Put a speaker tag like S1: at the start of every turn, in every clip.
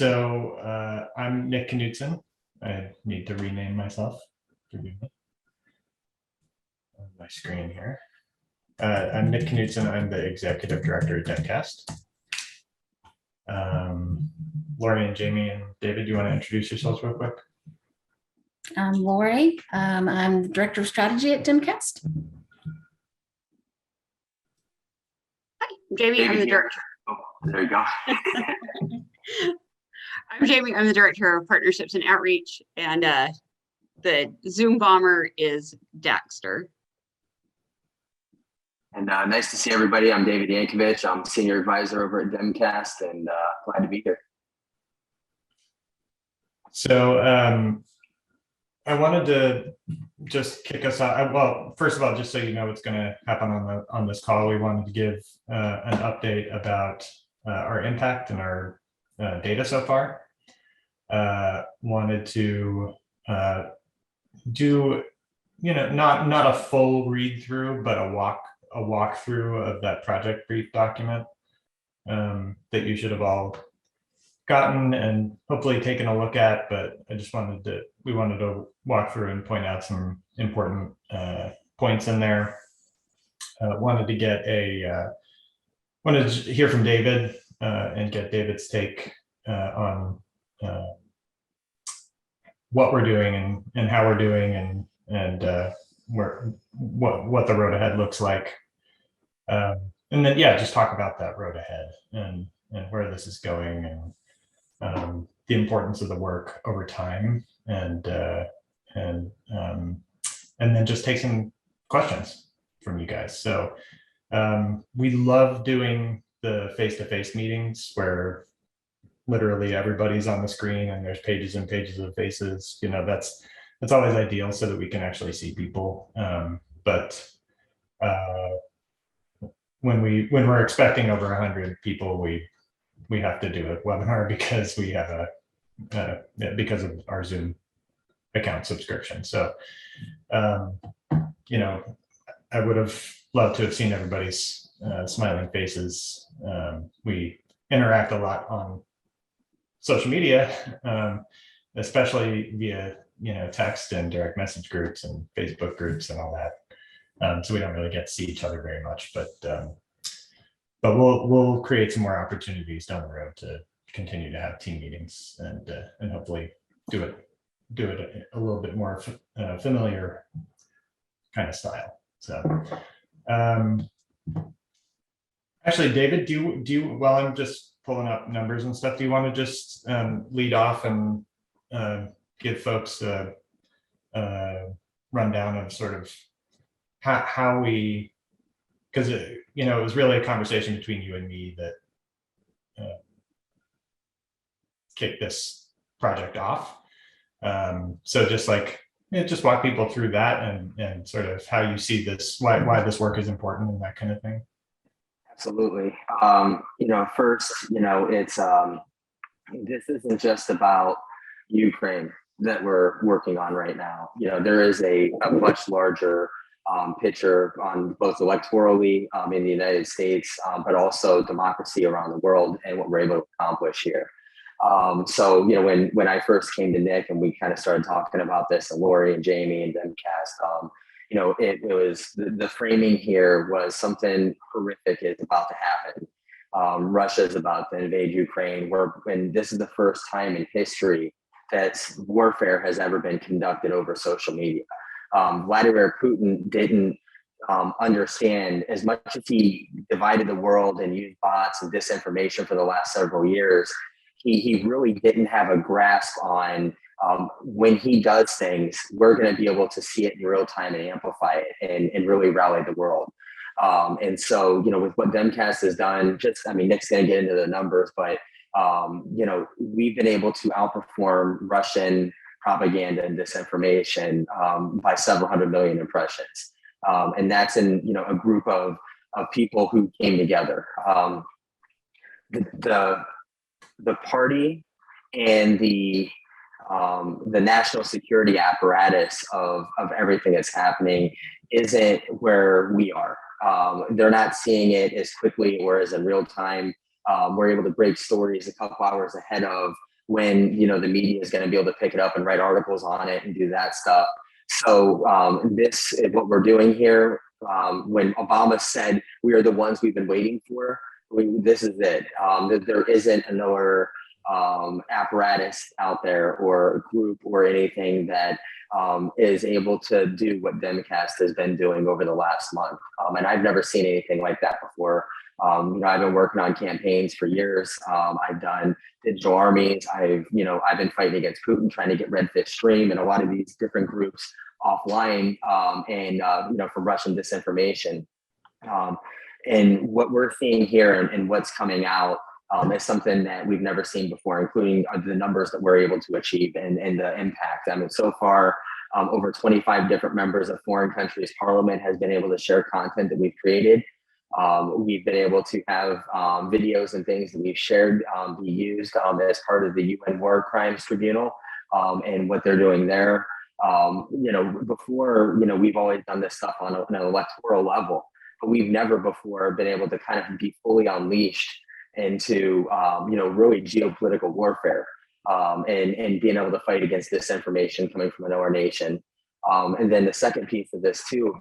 S1: I'm Nick Knudsen. I need to rename myself. Forgive me. On my screen here. I'm Nick Knudsen. I'm the executive director at DemCast. Lori and Jamie and David, do you want to introduce yourselves real quick?
S2: I'm Lori. I'm the director of strategy at DemCast.
S3: Hi, I'm Jamie. I'm the director.
S4: Oh, there you go.
S3: I'm Jamie. I'm the director of partnerships and outreach, and the Zoom bomber is Daxter.
S4: And nice to see everybody. I'm David Yankovic. I'm senior advisor over at DemCast, and glad to be here.
S1: So I wanted to just kick us off. Well, first of all, just so you know what's going to happen on this call, we wanted to give an update about our impact and our data so far. Wanted to do, not a full read through, but a walkthrough of that project brief document that you should have all gotten and hopefully taken a look at. But we wanted to walk through and point out some important points in there. Wanted to hear from David and get David's take on what we're doing and how we're doing and what the road ahead looks like. And then, just talk about that road ahead and where this is going and the importance of the work over time and then just take some questions from you guys. So we love doing the face-to-face meetings where literally everybody's on the screen and there's pages and pages of faces. That's always ideal so that we can actually see people. But when we're expecting over 100 people, we have to do a webinar because we have because of our Zoom account subscription. So, I would have loved to have seen everybody's smiling faces. We interact a lot on social media, especially via text and direct message groups and Facebook groups and all that. So we don't really get to see each other very much, but we'll create some more opportunities down the road to continue to have team meetings and hopefully do it a little bit more familiar kind of style. So actually, David, do you while I'm just pulling up numbers and stuff, do you want to just lead off and give folks a rundown of sort of how we, because it was really a conversation between you and me that kicked this project off. So just walk people through that and sort of how you see this, why this work is important and that kind of thing.
S4: Absolutely. First, it's this isn't just about Ukraine that we're working on right now. There is a much larger picture on both electorally in the United States, but also democracy around the world and what we're able to accomplish here. So when I first came to Nick and we kind of started talking about this, and Lori and Jamie and DemCast, it was the framing here was something horrific is about to happen. Russia is about to invade Ukraine, and this is the first time in history that warfare has ever been conducted over social media. Vladimir Putin didn't understand, as much as he divided the world and used bots and disinformation for the last several years, he really didn't have a grasp on when he does things, we're going to be able to see it in real time and amplify it and really rally the world. And so, with what DemCast has done, Nick's going to get into the numbers, but, we've been able to outperform Russian propaganda and disinformation by several 100 million impressions. And that's in, a group of people who came together. The party and the national security apparatus of everything that's happening isn't where we are. They're not seeing it as quickly or as in real time. We're able to break stories a couple hours ahead of when, you know, the media is going to be able to pick it up and write articles on it and do that stuff. So this is what we're doing here. When Obama said we are the ones we've been waiting for, this is it. There isn't another apparatus out there or group or anything that is able to do what DemCast has been doing over the last month. And I've never seen anything like that before. You know, I've been working on campaigns for years. I've done digital armies. I've been fighting against Putin, trying to get Redfish Stream and a lot of these different groups offline, and you know, from Russian disinformation. And what we're seeing here and what's coming out is something that we've never seen before, including the numbers that we're able to achieve and the impact. I mean, so far, over 25 different members of foreign countries' parliament has been able to share content that we've created. We've been able to have videos and things that we've shared be used as part of the UN War Crimes Tribunal and what they're doing there. You know, before, you know, we've always done this stuff on an electoral level, but we've never before been able to kind of be fully unleashed into, you know, really geopolitical warfare and being able to fight against disinformation coming from another nation. And then the second piece of this too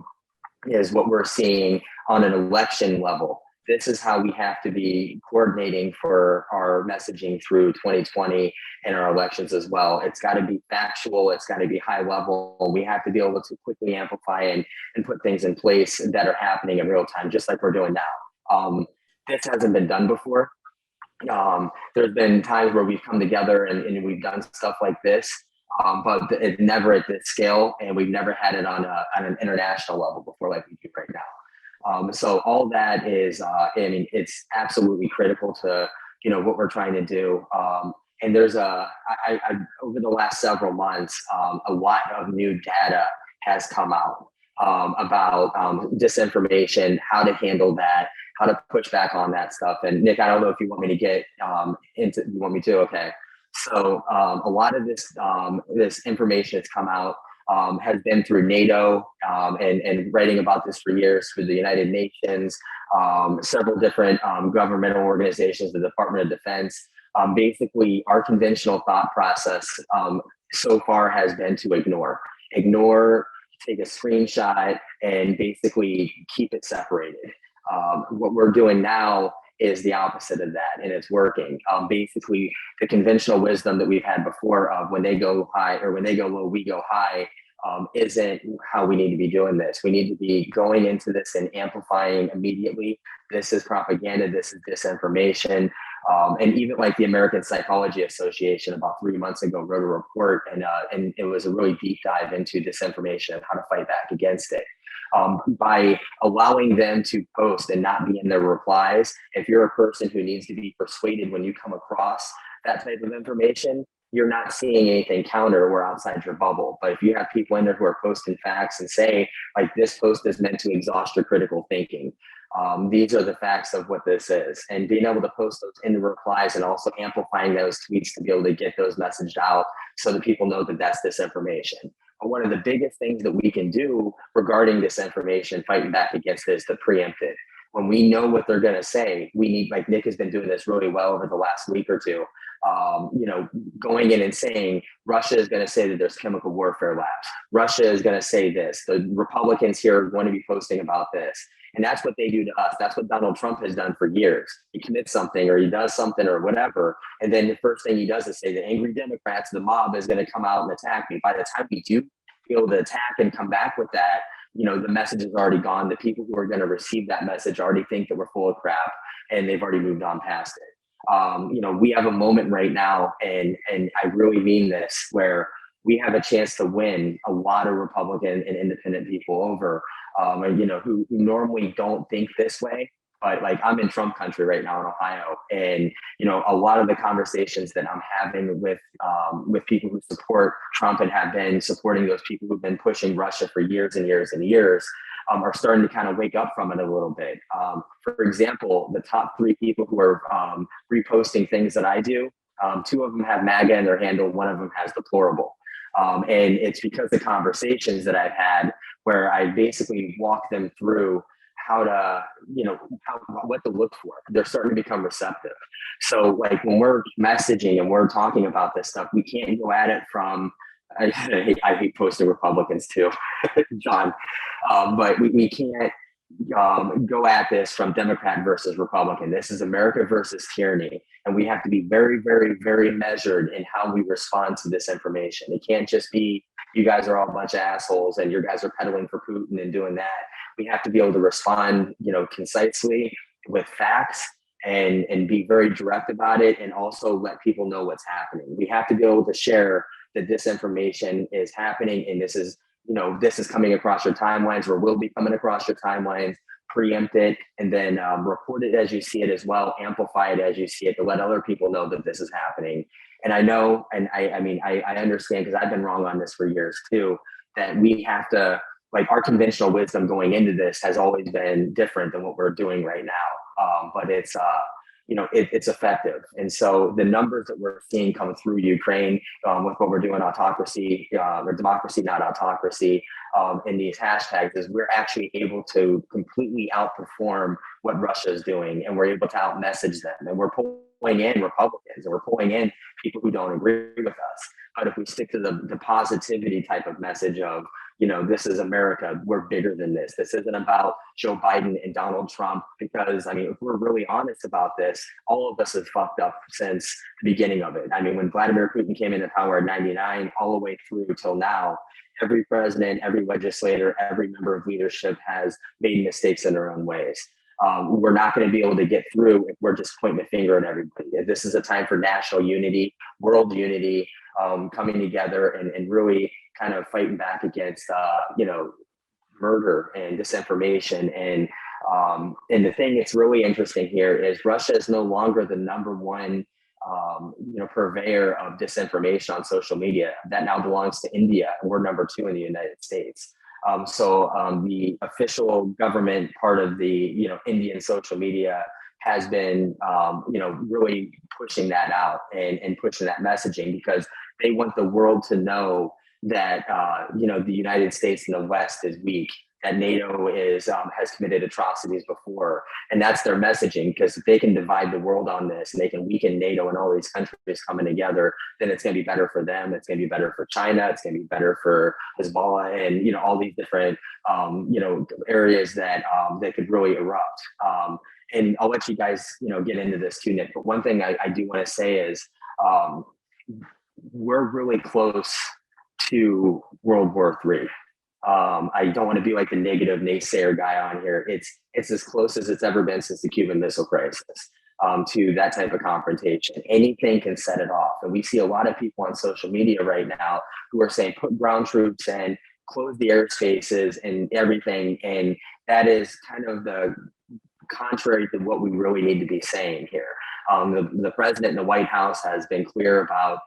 S4: is what we're seeing on an election level. This is how we have to be coordinating for our messaging through 2020 and our elections as well. It's got to be factual. It's got to be high level. We have to be able to quickly amplify and put things in place that are happening in real time, just like we're doing now. This hasn't been done before. There's been times where we've come together and we've done stuff like this, but it's never at this scale, and we've never had it on an international level before like we do right now. So all that is, I mean, it's absolutely critical to, you know, what we're trying to do. And there's I over the last several months, a lot of new data has come out about disinformation, how to handle that, how to push back on that stuff. And Nick, I don't know if you want me to get into, you want me to? Okay. So a lot of this information that's come out has been through NATO and writing about this for years, through the United Nations, several different governmental organizations, the Department of Defense. Basically, our conventional thought process so far has been to ignore, take a screenshot, and basically keep it separated. What we're doing now is the opposite of that, and it's working. Basically, the conventional wisdom that we've had before of when they go high or when they go low, we go high, isn't how we need to be doing this. We need to be going into this and amplifying immediately. This is propaganda. This is disinformation. And even like the American Psychology Association about 3 months ago wrote a report, and it was a really deep dive into disinformation and how to fight back against it. By allowing them to post and not be in their replies, if you're a person who needs to be persuaded when you come across that type of information, you're not seeing anything counter or outside your bubble. But if you have people in there who are posting facts and say, like, this post is meant to exhaust your critical thinking, these are the facts of what this is, and being able to post those in the replies and also amplifying those tweets to be able to get those messaged out so that people know that that's disinformation. But one of the biggest things that we can do regarding disinformation, fighting back against it, is to preempt it. When we know what they're going to say, we need, like Nick has been doing this really well over the last week or two, you know, going in and saying, Russia is going to say that there's chemical warfare labs. Russia is going to say this. The Republicans here are going to be posting about this. And that's what they do to us. That's what Donald Trump has done for years. He commits something or he does something or whatever. And then the first thing he does is say the angry Democrats, the mob is going to come out and attack me. By the time we do be able to attack and come back with that, you know, the message is already gone. The people who are going to receive that message already think that we're full of crap, and they've already moved on past it. You know, we have a moment right now, and I really mean this, where we have a chance to win a lot of Republican and independent people over, you know, who normally don't think this way. But like, I'm in Trump country right now in Ohio, and you know, a lot of the conversations that I'm having with people who support Trump and have been supporting those people who've been pushing Russia for years and years and years are starting to kind of wake up from it a little bit. For example, the top 3 people who are reposting things that I do, 2 of them have MAGA in their handle, 1 of them has deplorable. And it's because of conversations that I've had where I basically walk them through how to, what to look for. They're starting to become receptive. So like when we're messaging and we're talking about this stuff, we can't go at it from, I hate posting Republicans too, John, but we can't go at this from Democrat versus Republican. This is America versus tyranny. And we have to be very, very, very measured in how we respond to this information. It can't just be, you guys are all a bunch of assholes and you guys are peddling for Putin and doing that. We have to be able to respond, concisely with facts and be very direct about it, and also let people know what's happening. We have to be able to share that this information is happening, and this is coming across your timelines, or will be coming across your timelines. Preempt it, and then report it as you see it as well. Amplify it as you see it to let other people know that this is happening. And I know, and I understand, because I've been wrong on this for years too, that we have to, like, our conventional wisdom going into this has always been different than what we're doing right now. But it's it's effective. And so the numbers that we're seeing come through Ukraine with what we're doing, autocracy, or democracy, not autocracy, in these hashtags, is we're actually able to completely outperform what Russia is doing, and we're able to out-message them. And we're pulling in Republicans, and we're pulling in people who don't agree with us. But if we stick to the positivity type of message of, this is America, we're bigger than this. This isn't about Joe Biden and Donald Trump, because, if we're really honest about this, all of us have fucked up since the beginning of it. When Vladimir Putin came into power in 99, all the way through till now, every president, every legislator, every member of leadership has made mistakes in their own ways. We're not going to be able to get through if we're just pointing the finger at everybody. This is a time for national unity, world unity, coming together and really kind of fighting back against, murder and disinformation. And the thing that's really interesting here is Russia is no longer the number one, purveyor of disinformation on social media. That now belongs to India, and we're number 2 in the United States. So the official government part of the, Indian social media has been, really pushing that out and pushing that messaging, because they want the world to know that, the United States and the West is weak, that NATO has committed atrocities before. And that's their messaging, because if they can divide the world on this and they can weaken NATO and all these countries coming together, then it's going to be better for them. It's going to be better for China. It's going to be better for Hezbollah and, all these different, areas that could really erupt. And I'll let you guys, get into this too, Nick. But one thing I do want to say is we're really close to World War III. I don't want to be like the negative naysayer guy on here. It's as close as it's ever been since the Cuban Missile Crisis, to that type of confrontation. Anything can set it off. And we see a lot of people on social media right now who are saying, put ground troops in, close the airspaces and everything. And that is kind of the contrary to what we really need to be saying here. The president in the White House has been clear about,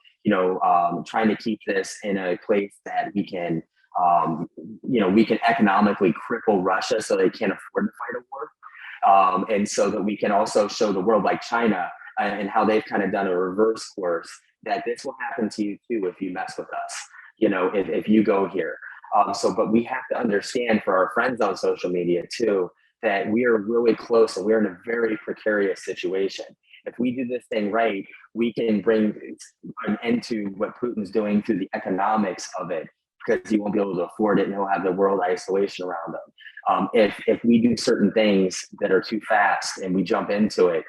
S4: trying to keep this in a place that we can, we can economically cripple Russia so they can't afford to fight a war. And so that we can also show the world, like China, and how they've kind of done a reverse course, that this will happen to you too if you mess with us, if you go here. But we have to understand, for our friends on social media too, that we are really close and we're in a very precarious situation. If we do this thing right, we can bring an end to what Putin's doing through the economics of it, because he won't be able to afford it and he'll have the world isolation around him. If we do certain things that are too fast and we jump into it,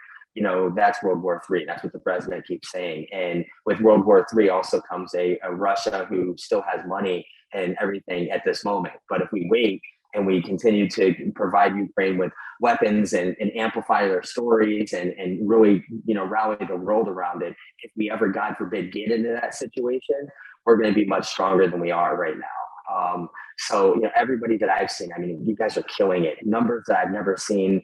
S4: that's World War III. That's what the president keeps saying. And with World War III also comes a Russia who still has money and everything at this moment. But if we wait and we continue to provide Ukraine with weapons and amplify their stories and really, rally the world around it, if we ever, God forbid, get into that situation, we're going to be much stronger than we are right now. So, everybody that I've seen, you guys are killing it. Numbers that I've never seen,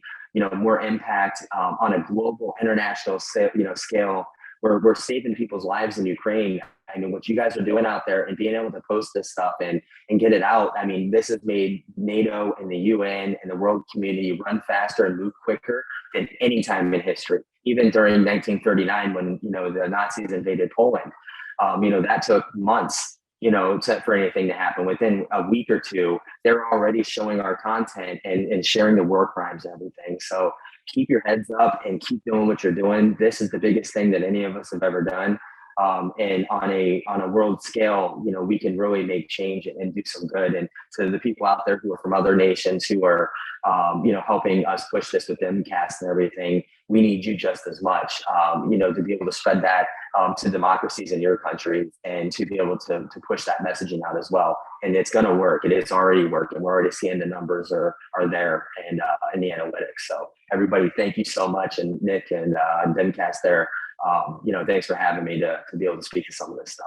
S4: more impact on a global, international scale. We're saving people's lives in Ukraine. What you guys are doing out there and being able to post this stuff and get it out. This has made NATO and the UN and the world community run faster and move quicker than any time in history. Even during 1939, when, the Nazis invaded Poland, that took months, for anything to happen. Within a week or two, they're already showing our content and sharing the war crimes and everything. So keep your heads up and keep doing what you're doing. This is the biggest thing that any of us have ever done. And on a world scale, we can really make change and do some good. And to the people out there who are from other nations who are, helping us push this with DemCast and everything, we need you just as much, to be able to spread that to democracies in your country and to be able to push that messaging out as well. And it's going to work. It is already working. We're already seeing the numbers are there and in the analytics. So everybody, thank you so much. And Nick and DemCast there, thanks for having me to be able to speak to some of this stuff.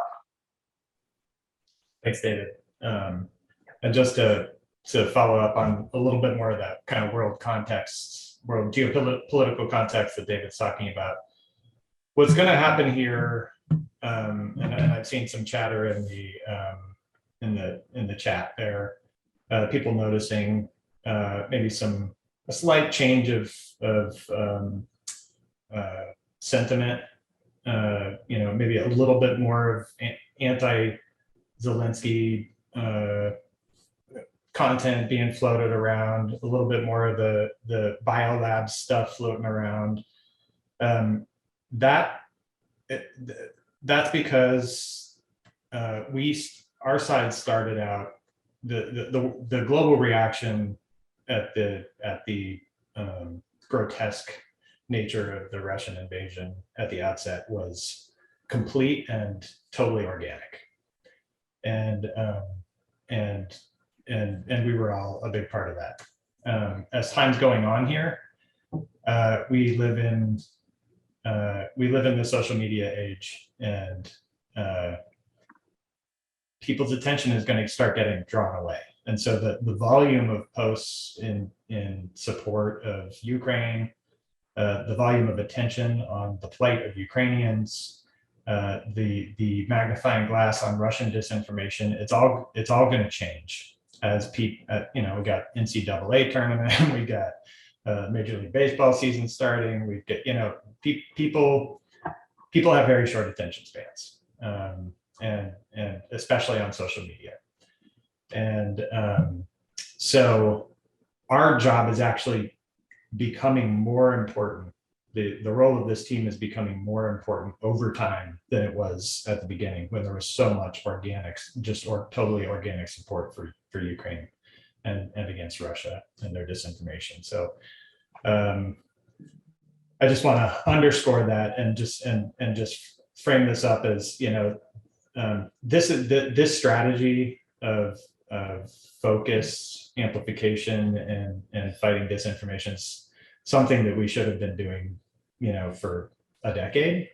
S1: Thanks, David. And just to follow up on a little bit more of that kind of world geopolitical context that David's talking about, what's going to happen here, and I've seen some chatter in the chat there, people noticing maybe a slight change of sentiment, maybe a little bit more of anti-Zelensky content being floated around, a little bit more of the biolab stuff floating around. That's because our side started out the global reaction at the grotesque nature of the Russian invasion at the outset was complete and totally organic, and we were all a big part of that. As time's going on here, we live in the social media age, and people's attention is going to start getting drawn away. And so the volume of posts in support of Ukraine, the volume of attention on the plight of Ukrainians, the magnifying glass on Russian disinformation, it's all going to change as we got NCAA tournament, we got Major League Baseball season starting. We've got, people have very short attention spans, and especially on social media. And so our job is actually becoming more important. The role of this team is becoming more important over time than it was at the beginning, when there was so much totally organic support for Ukraine and against Russia and their disinformation. So I just want to underscore that and just frame this up as, this strategy of focus, amplification, and fighting disinformation is something that we should have been doing, for a decade.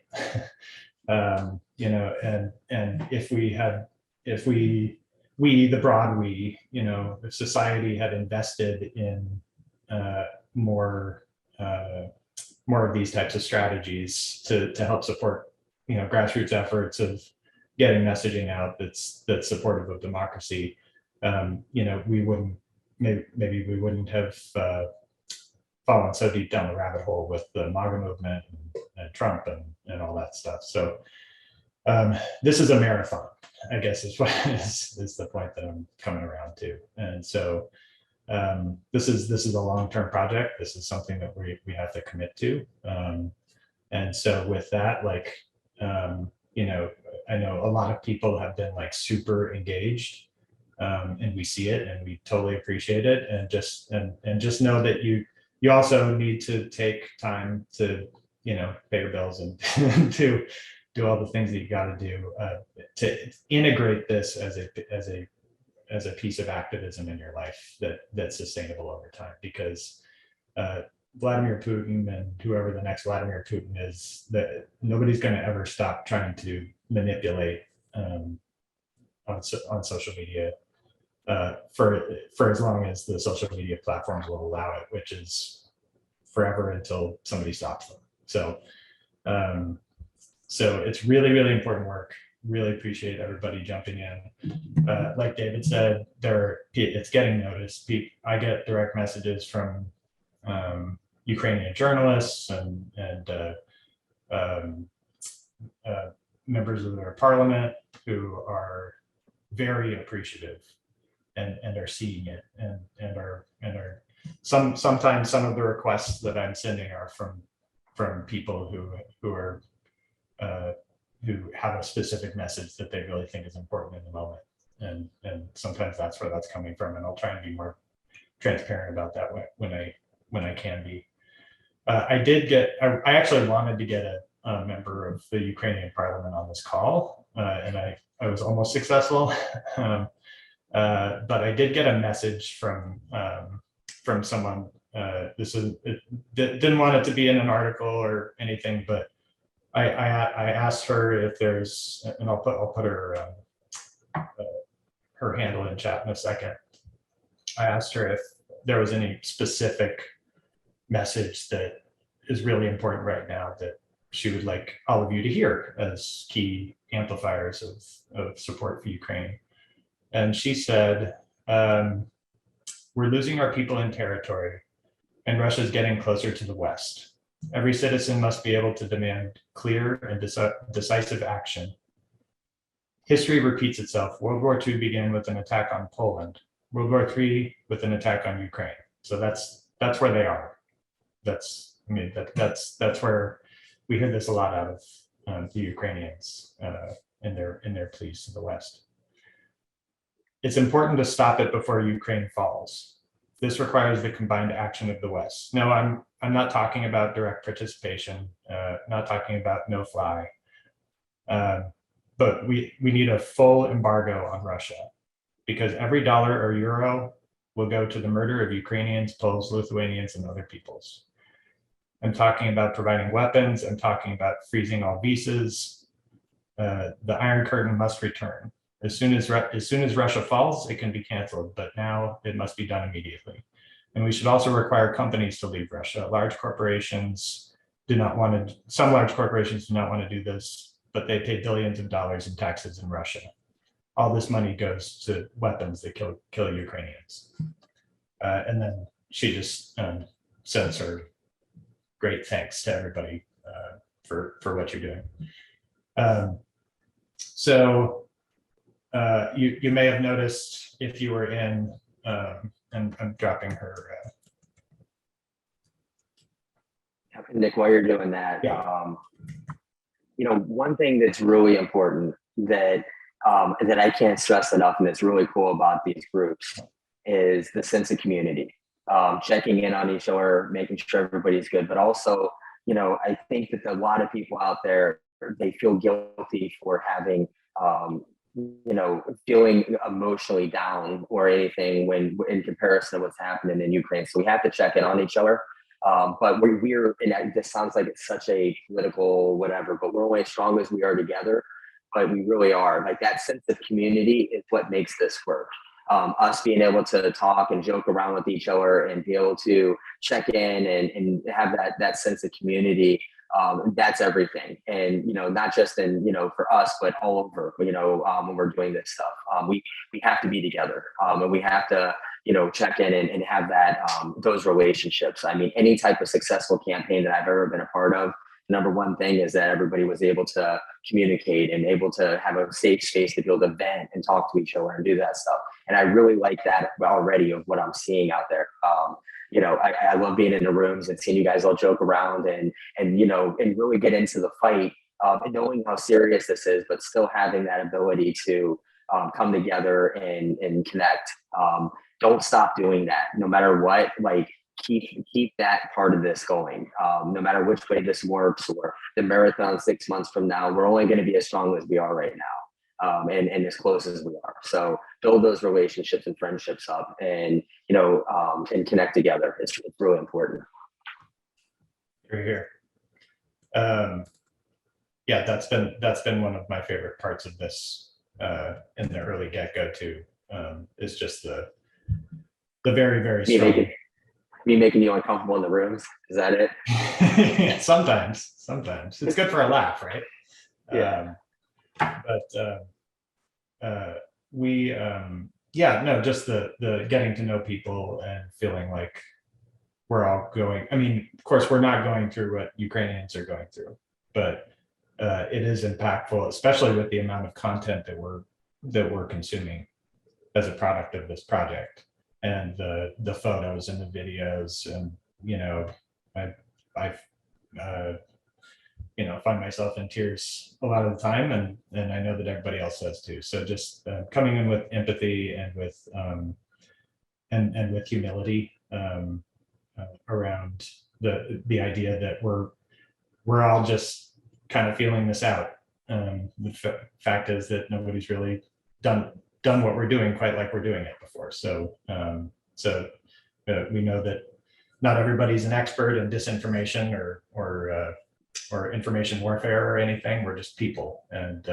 S1: And if society had invested in more of these types of strategies to help support, grassroots efforts of getting messaging out that's supportive of democracy, we wouldn't have fallen so deep down the rabbit hole with the MAGA movement and Trump and all that stuff. So this is a marathon, I guess, is the point that I'm coming around to. And so this is a long-term project. This is something that we have to commit to. And so with that, I know a lot of people have been super engaged, and we see it and we totally appreciate it. And just know that you also need to take time to, pay your bills and to do all the things that you got to do to integrate this as a piece of activism in your life that's sustainable over time. Because Vladimir Putin and whoever the next Vladimir Putin is, that nobody's going to ever stop trying to manipulate on social media for as long as the social media platforms will allow it, which is forever until somebody stops them. So it's really, really important work. Really appreciate everybody jumping in. Like David said, it's getting noticed. I get direct messages from Ukrainian journalists and members of their parliament who are very appreciative and are seeing it and are sometimes some of the requests that I'm sending are from people who are who have a specific message that they really think is important in the moment. And sometimes that's where that's coming from. And I'll try and be more transparent about that when I can be. I actually wanted to get a member of the Ukrainian parliament on this call, and I was almost successful. But I did get a message from someone. Didn't want it to be in an article or anything, but I asked her if there's, and I'll put her handle in chat in a second. I asked her if there was any specific message that is really important right now that she would like all of you to hear as key amplifiers of support for Ukraine. And she said, we're losing our people in territory, and Russia's getting closer to the West. Every citizen must be able to demand clear and decisive action. History repeats itself. World War II began with an attack on Poland. World War III with an attack on Ukraine. So that's where they are. That's where we hear this a lot out of the Ukrainians in their pleas to the West. It's important to stop it before Ukraine falls. This requires the combined action of the West. No, I'm not talking about direct participation, not talking about no fly, but we need a full embargo on Russia, because every dollar or euro will go to the murder of Ukrainians, Poles, Lithuanians, and other peoples. I'm talking about providing weapons. I'm talking about freezing all visas. The Iron Curtain must return. As soon as Russia falls, it can be canceled, but now it must be done immediately. And we should also require companies to leave Russia. Large corporations do not want to, some large corporations do not want to do this, but they pay billions of dollars in taxes in Russia. All this money goes to weapons that kill Ukrainians. And then she just sends her great thanks to everybody for what you're doing. So you may have noticed if you were in, and I'm dropping her.
S4: Nick, while you're doing that,
S1: Yeah.
S4: One thing that's really important that I can't stress enough, and it's really cool about these groups, is the sense of community. Checking in on each other, making sure everybody's good, but also, I think that a lot of people out there, they feel guilty for having, feeling emotionally down or anything when in comparison to what's happening in Ukraine. So we have to check in on each other. But we're, and this sounds like it's such a political whatever, but we're only as strong as we are together. But we really are. Like, that sense of community is what makes this work. Us being able to talk and joke around with each other and be able to check in and have that sense of community. That's everything. And, not just in, for us, but all over, when we're doing this stuff, we have to be together, and we have to, check in and have that, those relationships. I mean, any type of successful campaign that I've ever been a part of, number one thing is that everybody was able to communicate and able to have a safe space to be able to vent and talk to each other and do that stuff. And I really like that already of what I'm seeing out there. I love being in the rooms and seeing you guys all joke around and really get into the fight, and knowing how serious this is, but still having that ability to come together and connect. Don't stop doing that, no matter what. Like, keep that part of this going, no matter which way this works, or the marathon 6 months from now. We're only going to be as strong as we are right now, and as close as we are. So build those relationships and friendships up, and and connect together. It's really important.
S1: Here. Yeah, that's been one of my favorite parts of this in the early get-go too. Is just the very, very strong.
S4: Me making you uncomfortable in the rooms. Is that it?
S1: Yeah, sometimes it's good for a laugh, right?
S4: Yeah.
S1: Just the getting to know people and feeling like we're all going. I mean, of course, we're not going through what Ukrainians are going through, but it is impactful, especially with the amount of content that we're we're consuming as a product of this project, and the photos and the videos, and I've find myself in tears a lot of the time, and I know that everybody else does too. So just coming in with empathy and with and with humility around the idea that we're all just kind of feeling this out. The fact is that nobody's really done what we're doing quite like we're doing it before. So we know that not everybody's an expert in disinformation or information warfare or anything. We're just people, and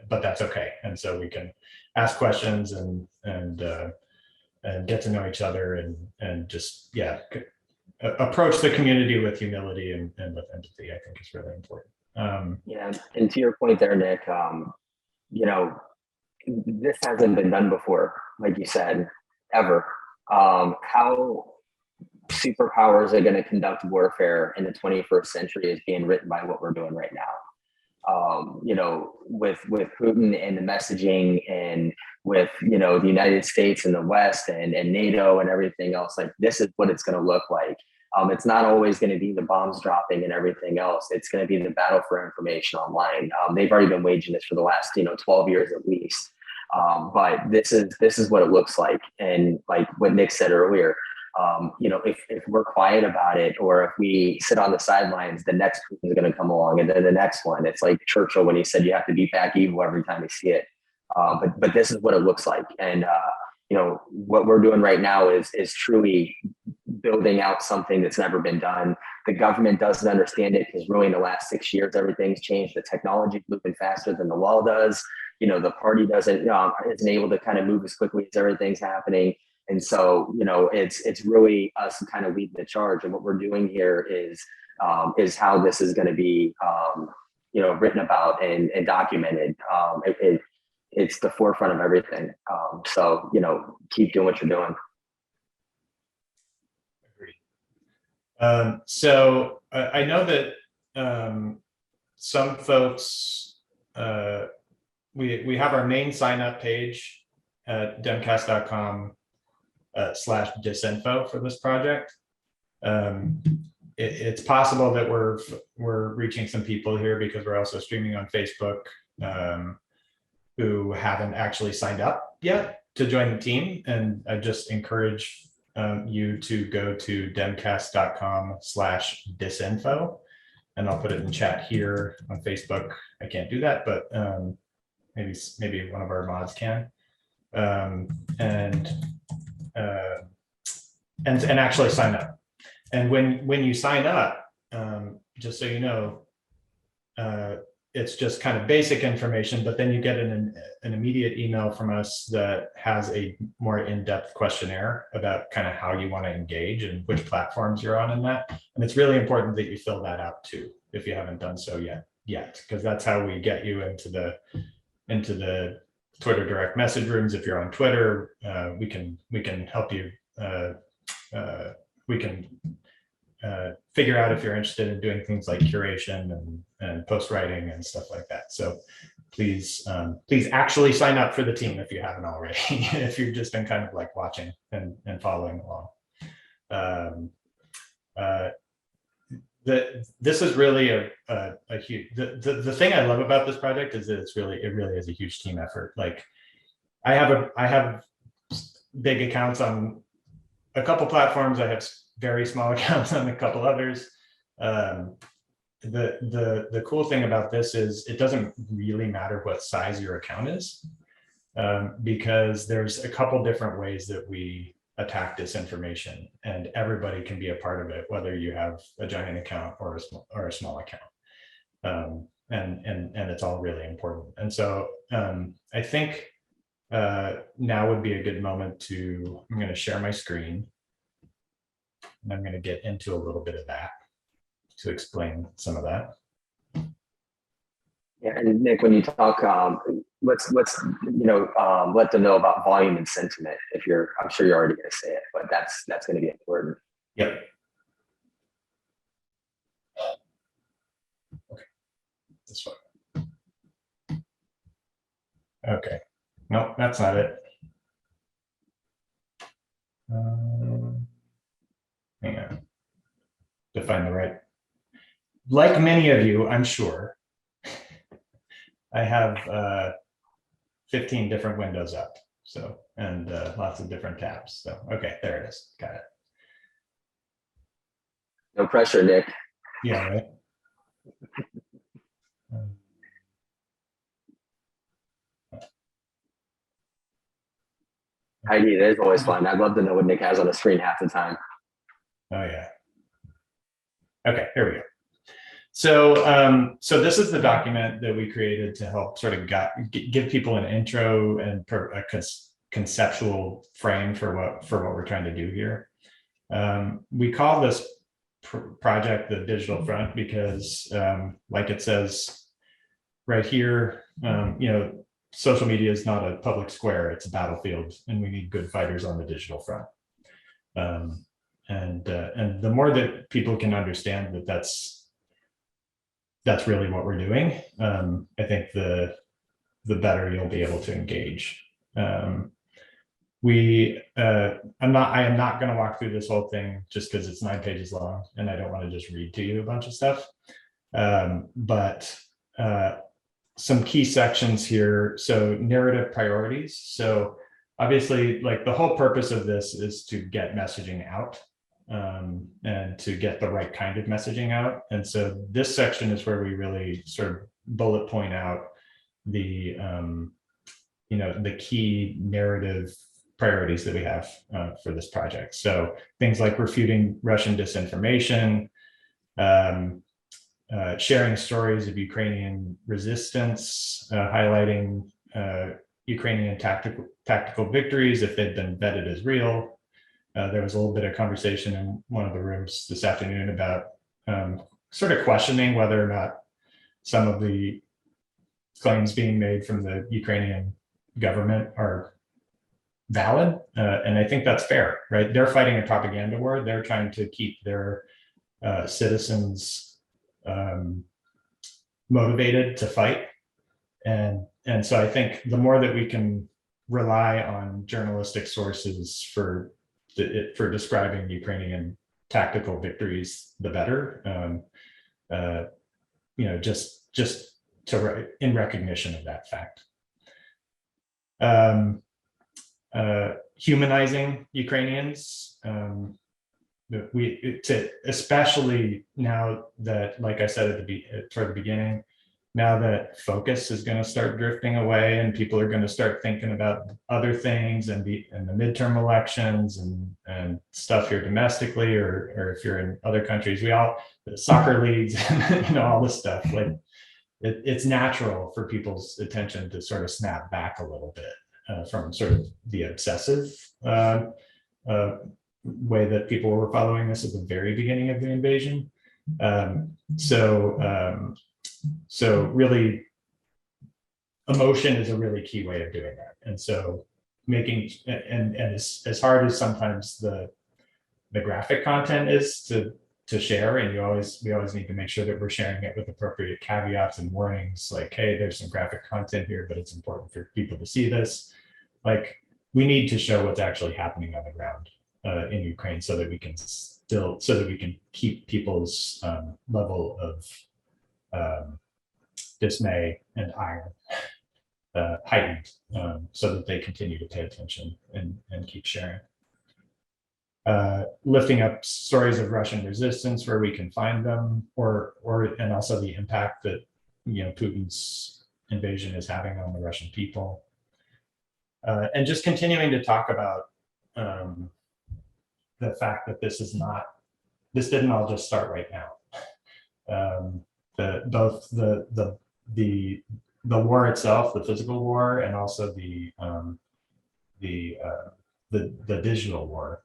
S1: but that's okay. And so we can ask questions and get to know each other, and just approach the community with humility and with empathy. I think is really important.
S4: Yeah, and to your point there, Nick, this hasn't been done before, like you said, ever. How superpowers are going to conduct warfare in the 21st century is being written by what we're doing right now. With Putin and the messaging, and with the United States and the West and NATO and everything else, like this is what it's going to look like. It's not always going to be the bombs dropping and everything else. It's going to be the battle for information online. They've already been waging this for the last 12 years at least. But this is what it looks like. And like what Nick said earlier, if we're quiet about it, or if we sit on the sidelines, the next person is going to come along, and then the next one. It's like Churchill when he said you have to beat back evil every time you see it. But this is what it looks like. And what we're doing right now is truly building out something that's never been done. The government doesn't understand it because really in the last 6 years, everything's changed. The technology is moving faster than the law does. The party isn't able to kind of move as quickly as everything's happening. And so, it's really us kind of leading the charge. And what we're doing here is how this is going to be, written about and documented. It's the forefront of everything. So, keep doing what you're doing.
S1: Agreed. So I know that some folks, we have our main sign up page at demcast.com /disinfo for this project. It's possible that we're reaching some people here because we're also streaming on Facebook who haven't actually signed up yet to join the team. And I just encourage you to go to demcast.com /disinfo, and I'll put it in chat here on Facebook. I can't do that, but maybe one of our mods can. And actually sign up. And when you sign up, just so you know, it's just kind of basic information, but then you get an immediate email from us that has a more in-depth questionnaire about kind of how you want to engage and which platforms you're on in that. And it's really important that you fill that out too, if you haven't done so yet, because that's how we get you into the Twitter direct message rooms. If you're on Twitter, we can help you. We can figure out if you're interested in doing things like curation and post writing and stuff like that. So please actually sign up for the team if you haven't already. If you've just been kind of like watching and following along. This is really a huge. The thing I love about this project is that it really is a huge team effort. Like I have big accounts on a couple platforms. I have very small accounts on a couple others. The cool thing about this is it doesn't really matter what size your account is, because there's a couple different ways that we attack disinformation, and everybody can be a part of it, whether you have a giant account or a small account. And it's all really important. And so I think now would be a good moment I'm going to share my screen. And I'm going to get into a little bit of that to explain some of that.
S4: Yeah, and Nick, when you talk, let's let them know about volume and sentiment. I'm sure you're already going to say it, but that's going to be important.
S1: Yep. Okay. This one. Okay, nope, that's not it. Hang on. To find the right. Like many of you, I'm sure, I have 15 different windows up. So, and lots of different tabs. So, okay, there it is. Got it.
S4: No pressure, Nick.
S1: Yeah, right.
S4: Heidi, it is always fun. I'd love to know what Nick has on the screen half the time.
S1: Oh yeah. Okay, here we go. So, so this is the document that we created to help sort of give people an intro and a conceptual frame for what we're trying to do here. We call this project the Digital Front because, like it says right here, you know, social media is not a public square; it's a battlefield, and we need good fighters on the digital front. And the more that people can understand that that's really what we're doing, I think the better you'll be able to engage. I am not going to walk through this whole thing just because it's 9 pages long, and I don't want to just read to you a bunch of stuff. But some key sections here. So narrative priorities. So obviously, like the whole purpose of this is to get messaging out. And to get the right kind of messaging out. And so this section is where we really sort of bullet point out the, you know, the key narrative priorities that we have for this project. So things like refuting Russian disinformation, sharing stories of Ukrainian resistance, highlighting Ukrainian tactical victories if they've been vetted as real. There was a little bit of conversation in one of the rooms this afternoon about sort of questioning whether or not some of the claims being made from the Ukrainian government are valid. And I think that's fair, right? They're fighting a propaganda war. They're trying to keep their citizens motivated to fight. And so I think the more that we can rely on journalistic sources for describing Ukrainian tactical victories, the better. You know, just to in recognition of that fact. Humanizing Ukrainians. Especially now that, like I said toward the beginning, now that focus is going to start drifting away and people are going to start thinking about other things and the midterm elections and stuff here domestically, or if you're in other countries, the soccer leagues, and, you know, all this stuff, like it's natural for people's attention to sort of snap back a little bit from sort of the obsessive way that people were following this at the very beginning of the invasion. So really, emotion is a really key way of doing that. And so making, and as hard as sometimes the graphic content is to share, and we always need to make sure that we're sharing it with appropriate caveats and warnings, like, hey, there's some graphic content here, but it's important for people to see this. Like, we need to show what's actually happening on the ground in Ukraine so that we can keep people's level of dismay and ire heightened, so that they continue to pay attention and keep sharing. Lifting up stories of Russian resistance where we can find them, and also the impact that, you know, Putin's invasion is having on the Russian people, and just continuing to talk about the fact that this didn't all just start right now. Both the war itself, the physical war, and also the digital war,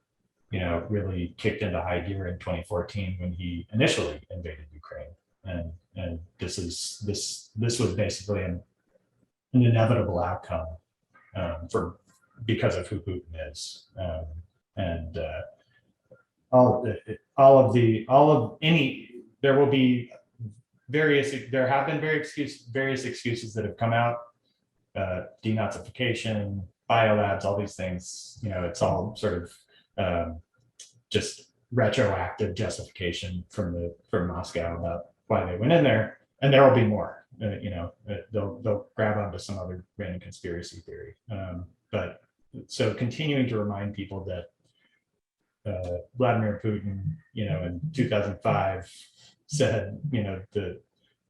S1: you know, really kicked into high gear in 2014 when he initially invaded Ukraine, and this was basically an inevitable outcome because of who Putin is, and there will be there have been various excuses that have come out denazification, biolabs, all these things, it's all sort of just retroactive justification from Moscow about why they went in there, and there will be more. They'll grab onto some other random conspiracy theory. But so continuing to remind people that Vladimir Putin, in 2005 said,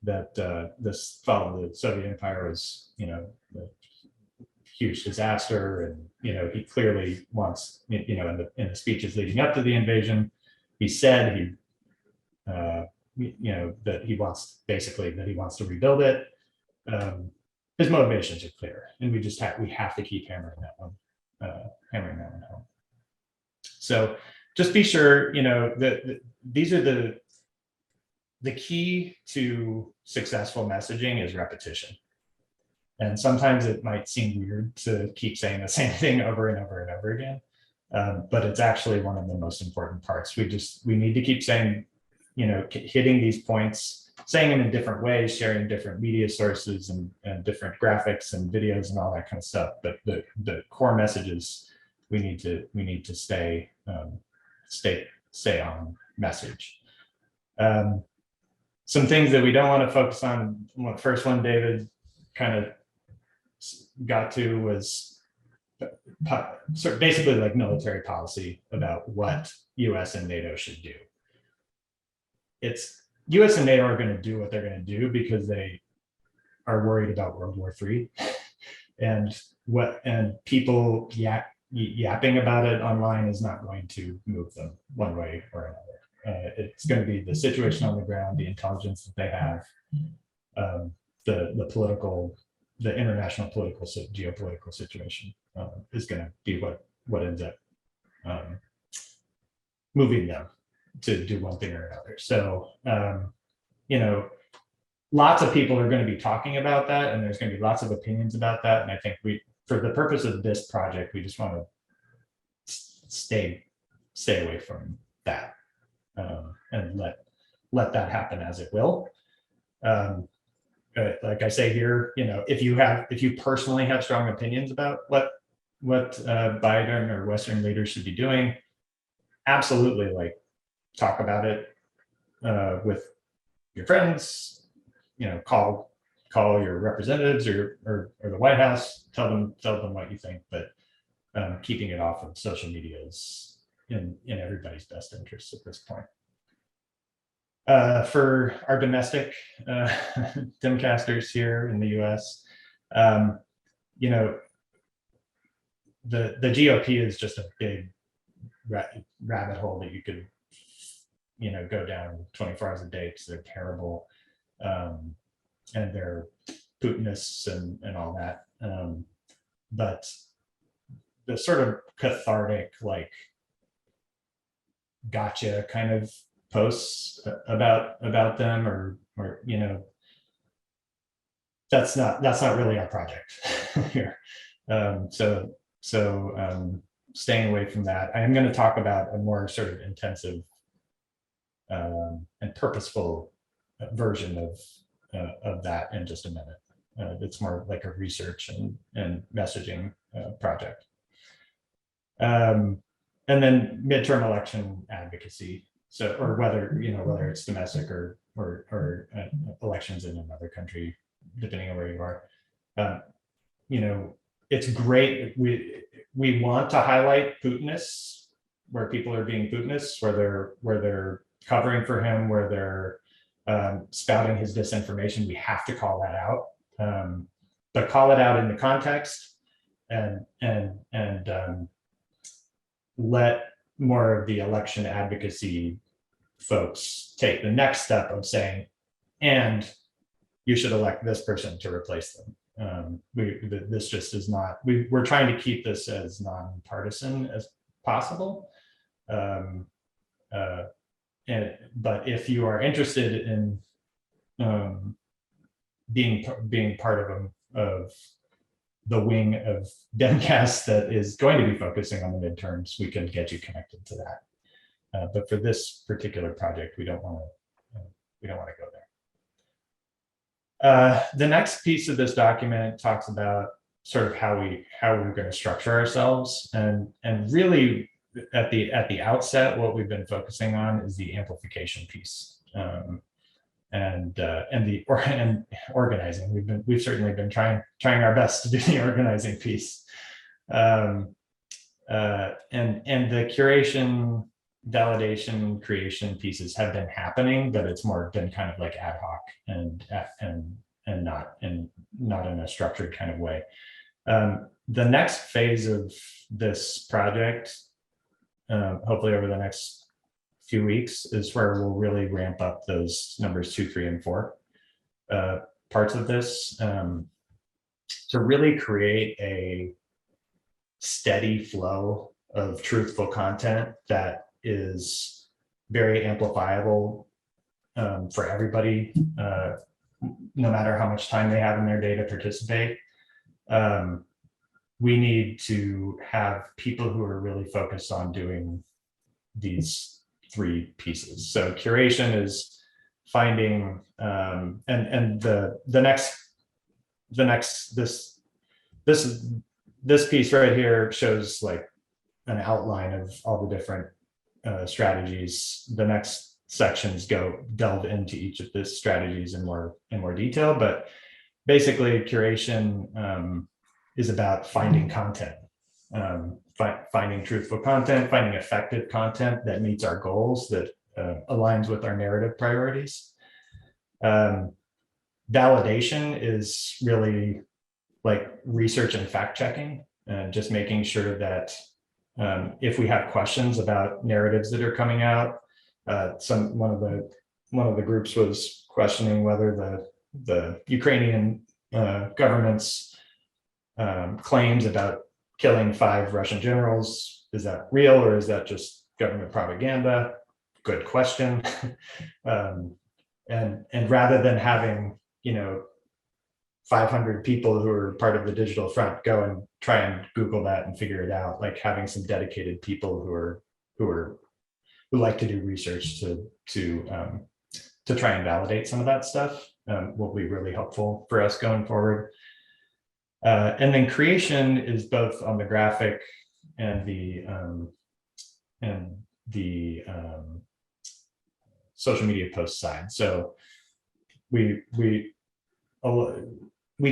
S1: that this fall of the Soviet Empire was, a huge disaster, and he clearly wants, in the speeches leading up to the invasion, he said that he wants to rebuild it. His motivations are clear, and we have to keep hammering that one home. So just be sure, that these are the key to successful messaging is repetition. And sometimes it might seem weird to keep saying the same thing over and over and over again. But it's actually one of the most important parts. We need to keep saying, hitting these points, saying them in different ways, sharing different media sources and different graphics and videos and all that kind of stuff. But the core messages, we need to stay on message. Some things that we don't want to focus on. The first one David kind of got to was sort of basically like military policy about what US and NATO should do. It's US and NATO are going to do what they're going to do because they are worried about World War III, and people yapping about it online is not going to move them one way or another. It's going to be the situation on the ground, the intelligence that they have, the international geopolitical situation is going to be what ends up moving them to do one thing or another. So, lots of people are going to be talking about that, and there's going to be lots of opinions about that. And I think for the purpose of this project, we just want to stay away from that, and let that happen as it will. Like I say here, if you personally have strong opinions about what Biden or Western leaders should be doing, absolutely, talk about it with your friends. Call your representatives or the White House. Tell them what you think, but keeping it off of social media is in everybody's best interest at this point. For our domestic DemCasters here in the US, the GOP is just a big rabbit hole that you could go down 24 hours a day because they're terrible, and they're Putinists and all that. But the sort of cathartic, gotcha kind of posts about them, or that's not really our project here. So staying away from that. I am going to talk about a more sort of intensive and purposeful version of that in just a minute. It's more like a research and messaging project. And then midterm election advocacy. So, or whether it's domestic or elections in another country, depending on where you are. It's great. We want to highlight Putinists where people are being Putinists, where they're covering for him, where they're spouting his disinformation. We have to call that out, but call it out in the context, and let more of the election advocacy folks take the next step of saying, and you should elect this person to replace them. This just is not, we're trying to keep this as nonpartisan as possible. But if you are interested in being part of the wing of DemCast that is going to be focusing on the midterms, we can get you connected to that. But for this particular project, we don't want to go there. The next piece of this document talks about sort of how we're going to structure ourselves, and really at the outset, what we've been focusing on is the amplification piece, and organizing. We've certainly been trying our best to do the organizing piece, and the curation, validation, creation pieces have been happening, but it's more been kind of like ad hoc and not in a structured kind of way. The next phase of this project, hopefully over the next few weeks, is where we'll really ramp up those numbers 2, 3, and 4 parts of this, to really create a steady flow of truthful content that is very amplifiable for everybody, no matter how much time they have in their day to participate. We need to have people who are really focused on doing these 3 pieces. So curation is finding, and this piece right here shows like an outline of all the different strategies. The next sections delve into each of the strategies in more detail, but basically curation is about finding content, finding truthful content, finding effective content that meets our goals, that aligns with our narrative priorities. Validation is really like research and fact checking, and just making sure that if we have questions about narratives that are coming out, one of the groups was questioning whether the Ukrainian government's claims about killing 5 Russian generals, is that real, or is that just government propaganda? Good question. And rather than having 500 people who are part of the digital front go and try and Google that and figure it out, like having some dedicated people who like to do research to try and validate some of that stuff will be really helpful for us going forward. And then creation is both on the graphic and the social media post side. So we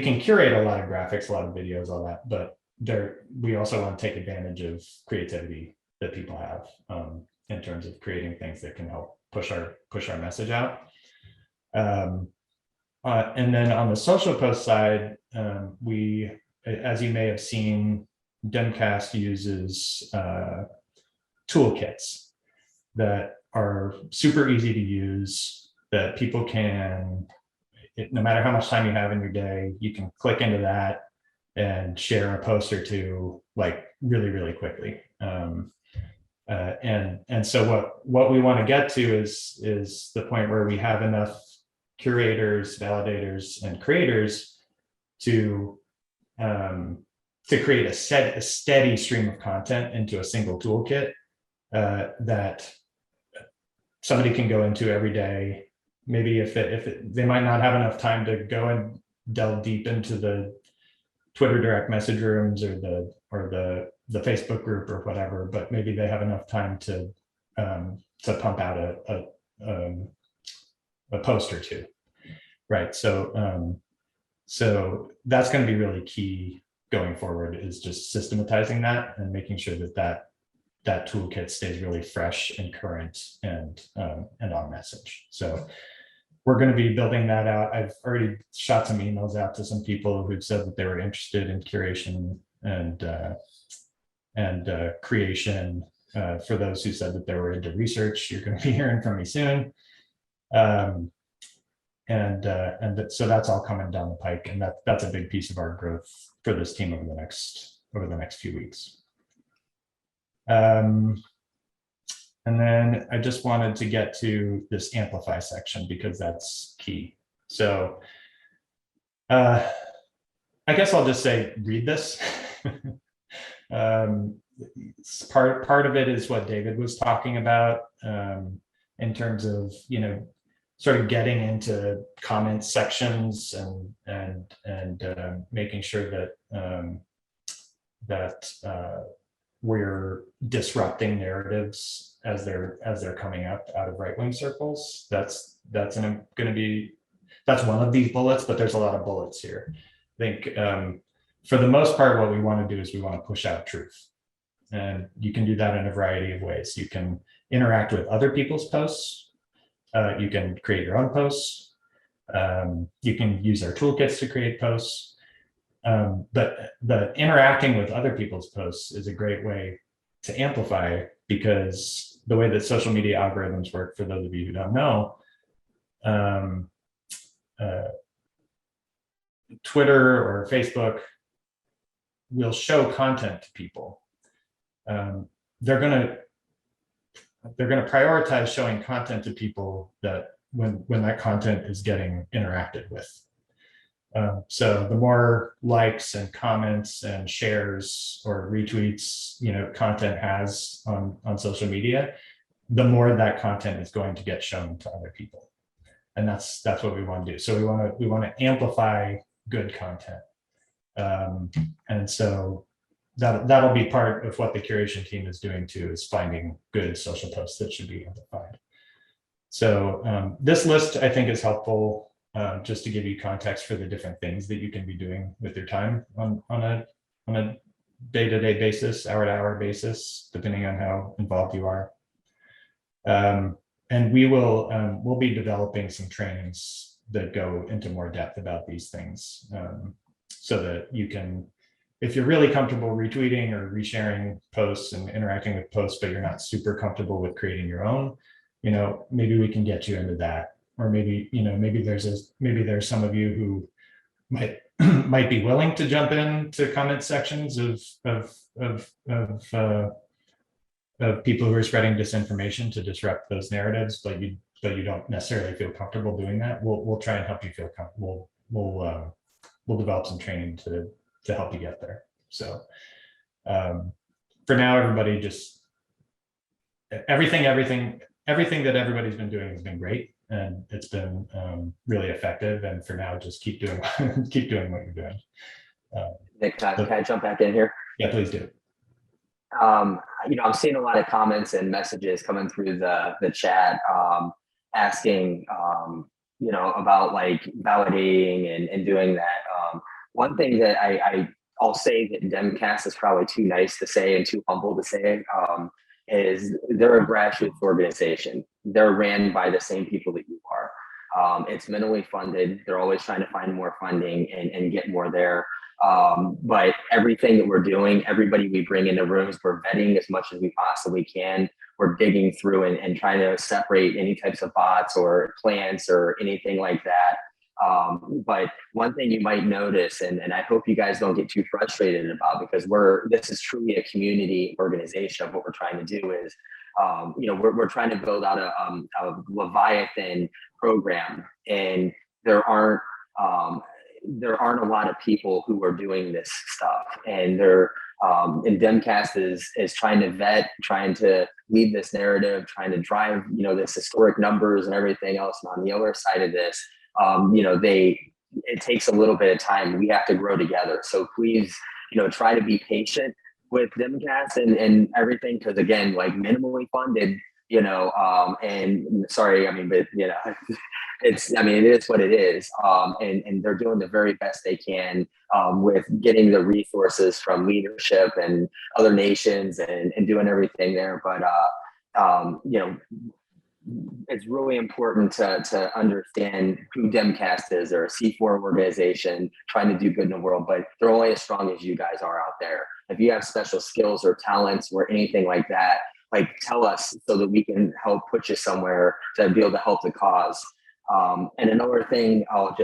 S1: can curate a lot of graphics, a lot of videos, all that, but we also want to take advantage of creativity that people have in terms of creating things that can help push our message out. And then on the social post side, we, as you may have seen, DemCast uses toolkits that are super easy to use, that people can, no matter how much time you have in your day, you can click into that and share a post or two like really, really quickly. And so what we want to get to is the point where we have enough curators, validators, and creators to create a steady stream of content into a single toolkit that somebody can go into every day. Maybe if they might not have enough time to go and delve deep into the Twitter direct message rooms or the Facebook group or whatever, but maybe they have enough time to pump out a post or two, right? So that's going to be really key going forward, is just systematizing that and making sure that toolkit stays really fresh and current and on message. So we're going to be building that out. I've already shot some emails out to some people who've said that they were interested in curation and creation. For those who said that they were into research, you're going to be hearing from me soon. So that's all coming down the pike, and that's a big piece of our growth for this team over the next few weeks. And then I just wanted to get to this amplify section because that's key. So I guess I'll just say, read this. Part of it is what David was talking about in terms of, sort of getting into comment sections and making sure that we're disrupting narratives as they're coming up out of right-wing circles. That's one of these bullets, but there's a lot of bullets here. I think for the most part, what we want to do is we want to push out truth. And you can do that in a variety of ways. You can interact with other people's posts. You can create your own posts. You can use our toolkits to create posts. But the interacting with other people's posts is a great way to amplify, because the way that social media algorithms work, for those of you who don't know, Twitter or Facebook will show content to people. They're going to prioritize showing content to people that when that content is getting interacted with. So the more likes and comments and shares or retweets, content has on social media, the more that content is going to get shown to other people. And that's what we want to do. So we want to amplify good content. And so that'll be part of what the curation team is doing too, is finding good social posts that should be amplified. So this list, I think, is helpful just to give you context for the different things that you can be doing with your time on a day-to-day basis, hour-to-hour basis, depending on how involved you are. And we'll be developing some trainings that go into more depth about these things, so that you can, if you're really comfortable retweeting or resharing posts and interacting with posts, but you're not super comfortable with creating your own, maybe we can get you into that. Or maybe there's some of you who might be willing to jump into comment sections of people who are spreading disinformation to disrupt those narratives, but you don't necessarily feel comfortable doing that. We'll try and help you feel comfortable. We'll develop some training to help you get there. So for now, everybody just everything that everybody's been doing has been great, and it's been really effective. And for now, just keep doing what you're doing.
S4: Nick, can I jump back in here?
S1: Yeah, please do.
S4: I'm seeing a lot of comments and messages coming through the chat, asking, about like validating and doing that. One thing that I'll say that DemCast is probably too nice to say and too humble to say, is they're a grassroots organization. They're ran by the same people that you are. It's minimally funded. They're always trying to find more funding and get more there. But everything that we're doing, everybody we bring into rooms, we're vetting as much as we possibly can. We're digging through and trying to separate any types of bots or plants or anything like that. But one thing you might notice, and I hope you guys don't get too frustrated about, because this is truly a community organization of what we're trying to do is, we're trying to build out a Leviathan program, and there aren't a lot of people who are doing this stuff, and and DemCast is trying to vet, trying to lead this narrative, trying to drive, this historic numbers and everything else. And on the other side of this, it takes a little bit of time. We have to grow together. So please, try to be patient with DemCast and everything. Cause again, like minimally funded, and sorry, but it is what it is. And they're doing the very best they can, with getting the resources from leadership and other nations and doing everything there. But, it's really important to understand who DemCast is. They're a C4 organization trying to do good in the world, but they're only as strong as you guys are out there. If you have special skills or talents or anything like that, like tell us so that we can help put you somewhere to be able to help the cause. And another thing I'll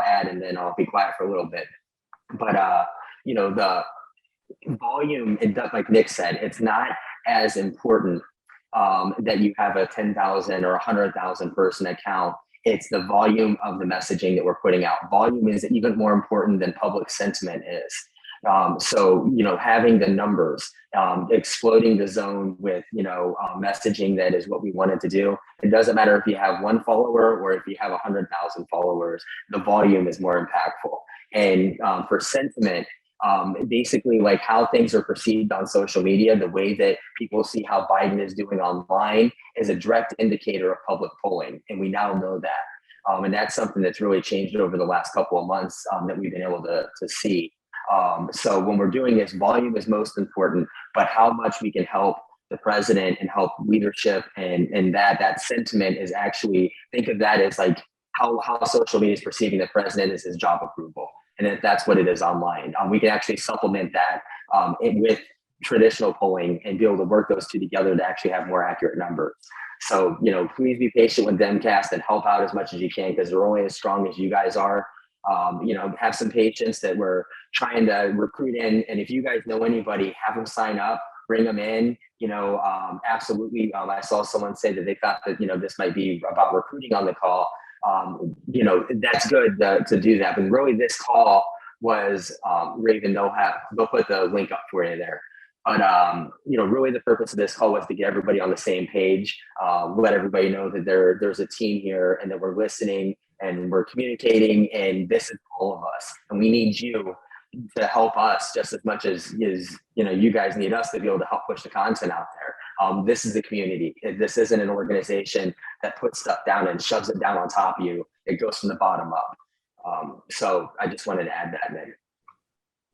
S4: add, and then I'll be quiet for a little bit, but the volume, like Nick said, it's not as important that you have a 10,000 or 100,000 person account. It's the volume of the messaging that we're putting out. Volume is even more important than public sentiment is. So, having the numbers, exploding the zone with, messaging that is what we wanted to do. It doesn't matter if you have 1 follower or if you have 100,000 followers, the volume is more impactful. And for sentiment, basically like how things are perceived on social media, the way that people see how Biden is doing online is a direct indicator of public polling. And we now know that. And that's something that's really changed over the last couple of months that we've been able to see. So when we're doing this, volume is most important, but how much we can help the president and help leadership and that sentiment is actually, think of that as like how social media is perceiving the president is his job approval. And that's what it is online. We can actually supplement that with traditional polling and be able to work those two together to actually have more accurate numbers. So, please be patient with DemCast and help out as much as you can, because they're only as strong as you guys are. Have some patience that we're trying to recruit in. And if you guys know anybody, have them sign up, bring them in, absolutely. I saw someone say that they thought that, this might be about recruiting on the call. That's good to do that. But really this call was, Raven, they'll put the link up for you there. But, really the purpose of this call was to get everybody on the same page, let everybody know that there's a team here and that we're listening and we're communicating, and this is all of us. And we need you to help us just as much as you guys need us to be able to help push the content out there. This is a community. This isn't an organization that puts stuff down and shoves it down on top of you. It goes from the bottom up. So I just wanted to add that in.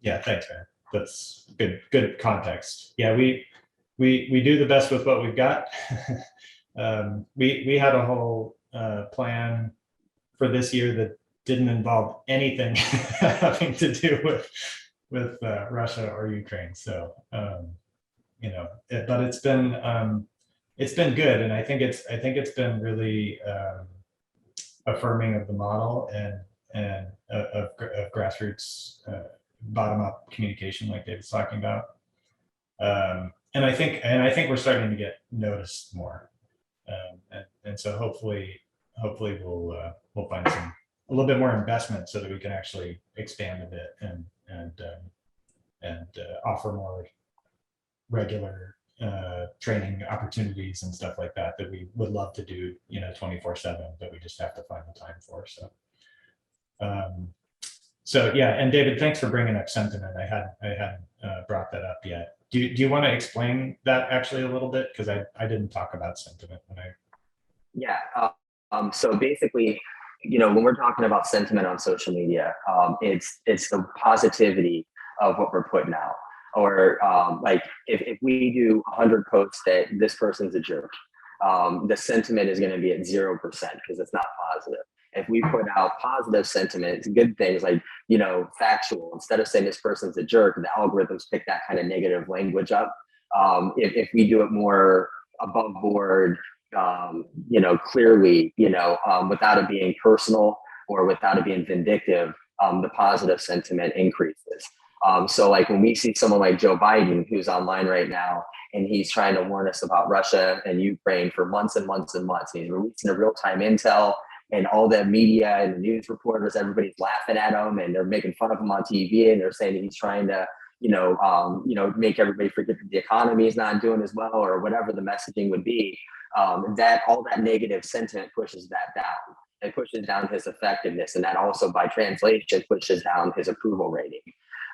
S1: Yeah, thanks, man. That's good context. Yeah, we do the best with what we've got. We had a whole plan for this year that didn't involve anything having to do with Russia or Ukraine. So but it's been good, and I think it's been really affirming of the model and of grassroots bottom up communication, like David's talking about. And I think we're starting to get noticed more, and so hopefully we'll find a little bit more investment so that we can actually expand a bit and offer more regular training opportunities and stuff like that we would love to do 24/7, but we just have to find the time for. So yeah, and David, thanks for bringing up sentiment. I hadn't brought that up yet. Do you want to explain that actually a little bit, because I didn't talk about sentiment when I.
S4: Yeah. So basically, when we're talking about sentiment on social media, it's the positivity of what we're putting out. Or like if we do 100 posts that this person's a jerk, the sentiment is going to be at 0% because it's not positive. If we put out positive sentiment, good things like, factual, instead of saying this person's a jerk, the algorithms pick that kind of negative language up. If we do it more above board, clearly, without it being personal or without it being vindictive, the positive sentiment increases. So like when we see someone like Joe Biden, who's online right now, and he's trying to warn us about Russia and Ukraine for months and months and months, and he's releasing a real-time intel, and all the media and the news reporters, everybody's laughing at him and they're making fun of him on TV, and they're saying that he's trying to, make everybody forget that the economy is not doing as well, or whatever the messaging would be. That all that negative sentiment pushes that down. It pushes down his effectiveness, and that also by translation pushes down his approval rating.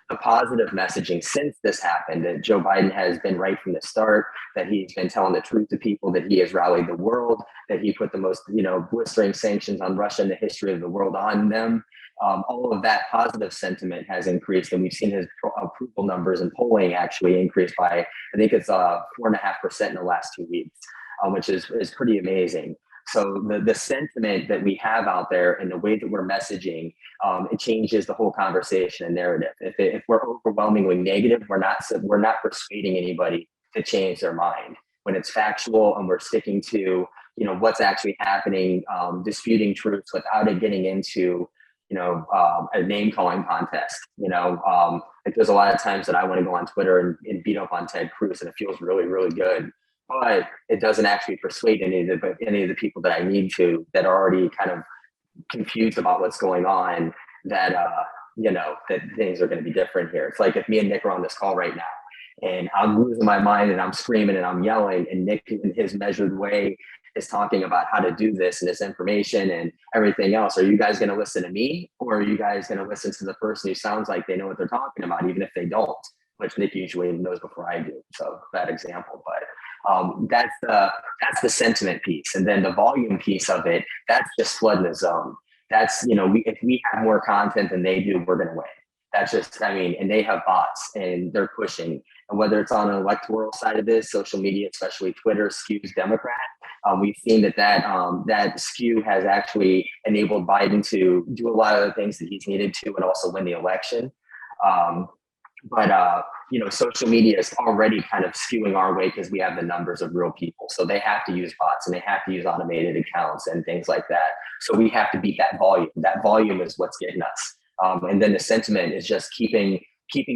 S4: The positive messaging since this happened, that Joe Biden has been right from the start, that he's been telling the truth to people, that he has rallied the world, that he put the most, blistering sanctions on Russia in the history of the world on them. All of that positive sentiment has increased, and we've seen his approval numbers and polling actually increase by, I think it's 4.5% in the last 2 weeks, which is pretty amazing. So the sentiment that we have out there and the way that we're messaging, it changes the whole conversation and narrative. If we're overwhelmingly negative, we're not persuading anybody to change their mind. When it's factual and we're sticking to what's actually happening, disputing truths without it getting into a name calling contest. Like there's a lot of times that I want to go on Twitter and beat up on Ted Cruz, and it feels really, really good. But it doesn't actually persuade any of the people that I need to, that are already kind of confused about what's going on, that you know, that things are going to be different here. It's like if me and Nick are on this call right now and I'm losing my mind and I'm screaming and I'm yelling, and Nick in his measured way is talking about how to do this and this information and everything else. Are you guys going to listen to me, or are you guys going to listen to the person who sounds like they know what they're talking about, even if they don't, which Nick usually knows before I do. So bad example, but that's the sentiment piece. And then the volume piece of it, that's just flooding the zone. That's, you know, if we have more content than they do, we're going to win. That's just, I mean, and they have bots and they're pushing. And whether it's on an electoral side of this, social media, especially Twitter, skews Democrat. We've seen that skew has actually enabled Biden to do a lot of the things that he's needed to, and also win the election. But you know, social media is already kind of skewing our way because we have the numbers of real people. So they have to use bots and they have to use automated accounts and things like that. So we have to beat that volume. That volume is what's getting us. And then the sentiment is just keeping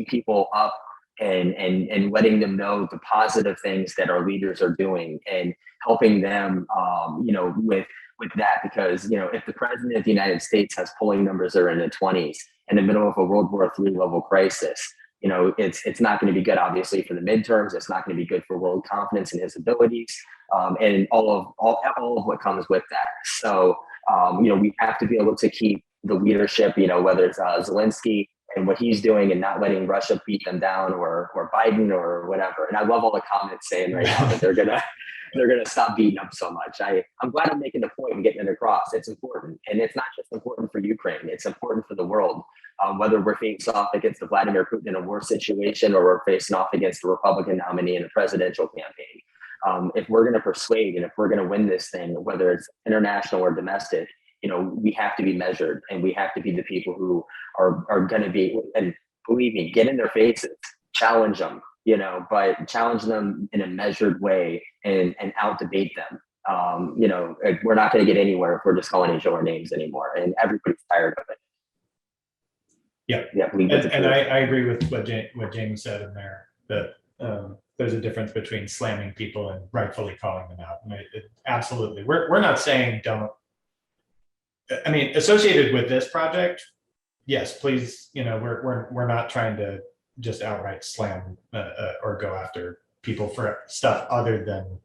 S4: people up and letting them know the positive things that our leaders are doing and helping them, you know, with that. Because, you know, if the president of the United States has polling numbers that are in the 20s in the middle of a World War III level crisis, you know, it's not going to be good, obviously, for the midterms. It's not going to be good for world confidence in his abilities, and all of what comes with that. So, you know, we have to be able to keep the leadership, you know, whether it's Zelensky and what he's doing and not letting Russia beat them down, or Biden or whatever. And I love all the comments saying right now that they're gonna stop beating up so much. I'm glad I'm making the point and getting it across. It's important, and it's not just important for Ukraine. It's important for the world. Whether we're facing off against the Vladimir Putin in a war situation, or we're facing off against the Republican nominee in a presidential campaign, if we're going to persuade and if we're going to win this thing, whether it's international or domestic, you know, we have to be measured, and we have to be the people who are going to be, and believe me, get in their faces, challenge them, you know, but challenge them in a measured way and out debate them. You know, we're not going to get anywhere if we're just calling each other names anymore, and everybody's tired of it.
S1: Yeah,
S4: yeah.
S1: And I agree with what James said in there, that there's a difference between slamming people and rightfully calling them out. And absolutely, we're not saying don't. I mean, associated with this project, yes, please. You know, we're not trying to just outright slam or go after people for stuff other than,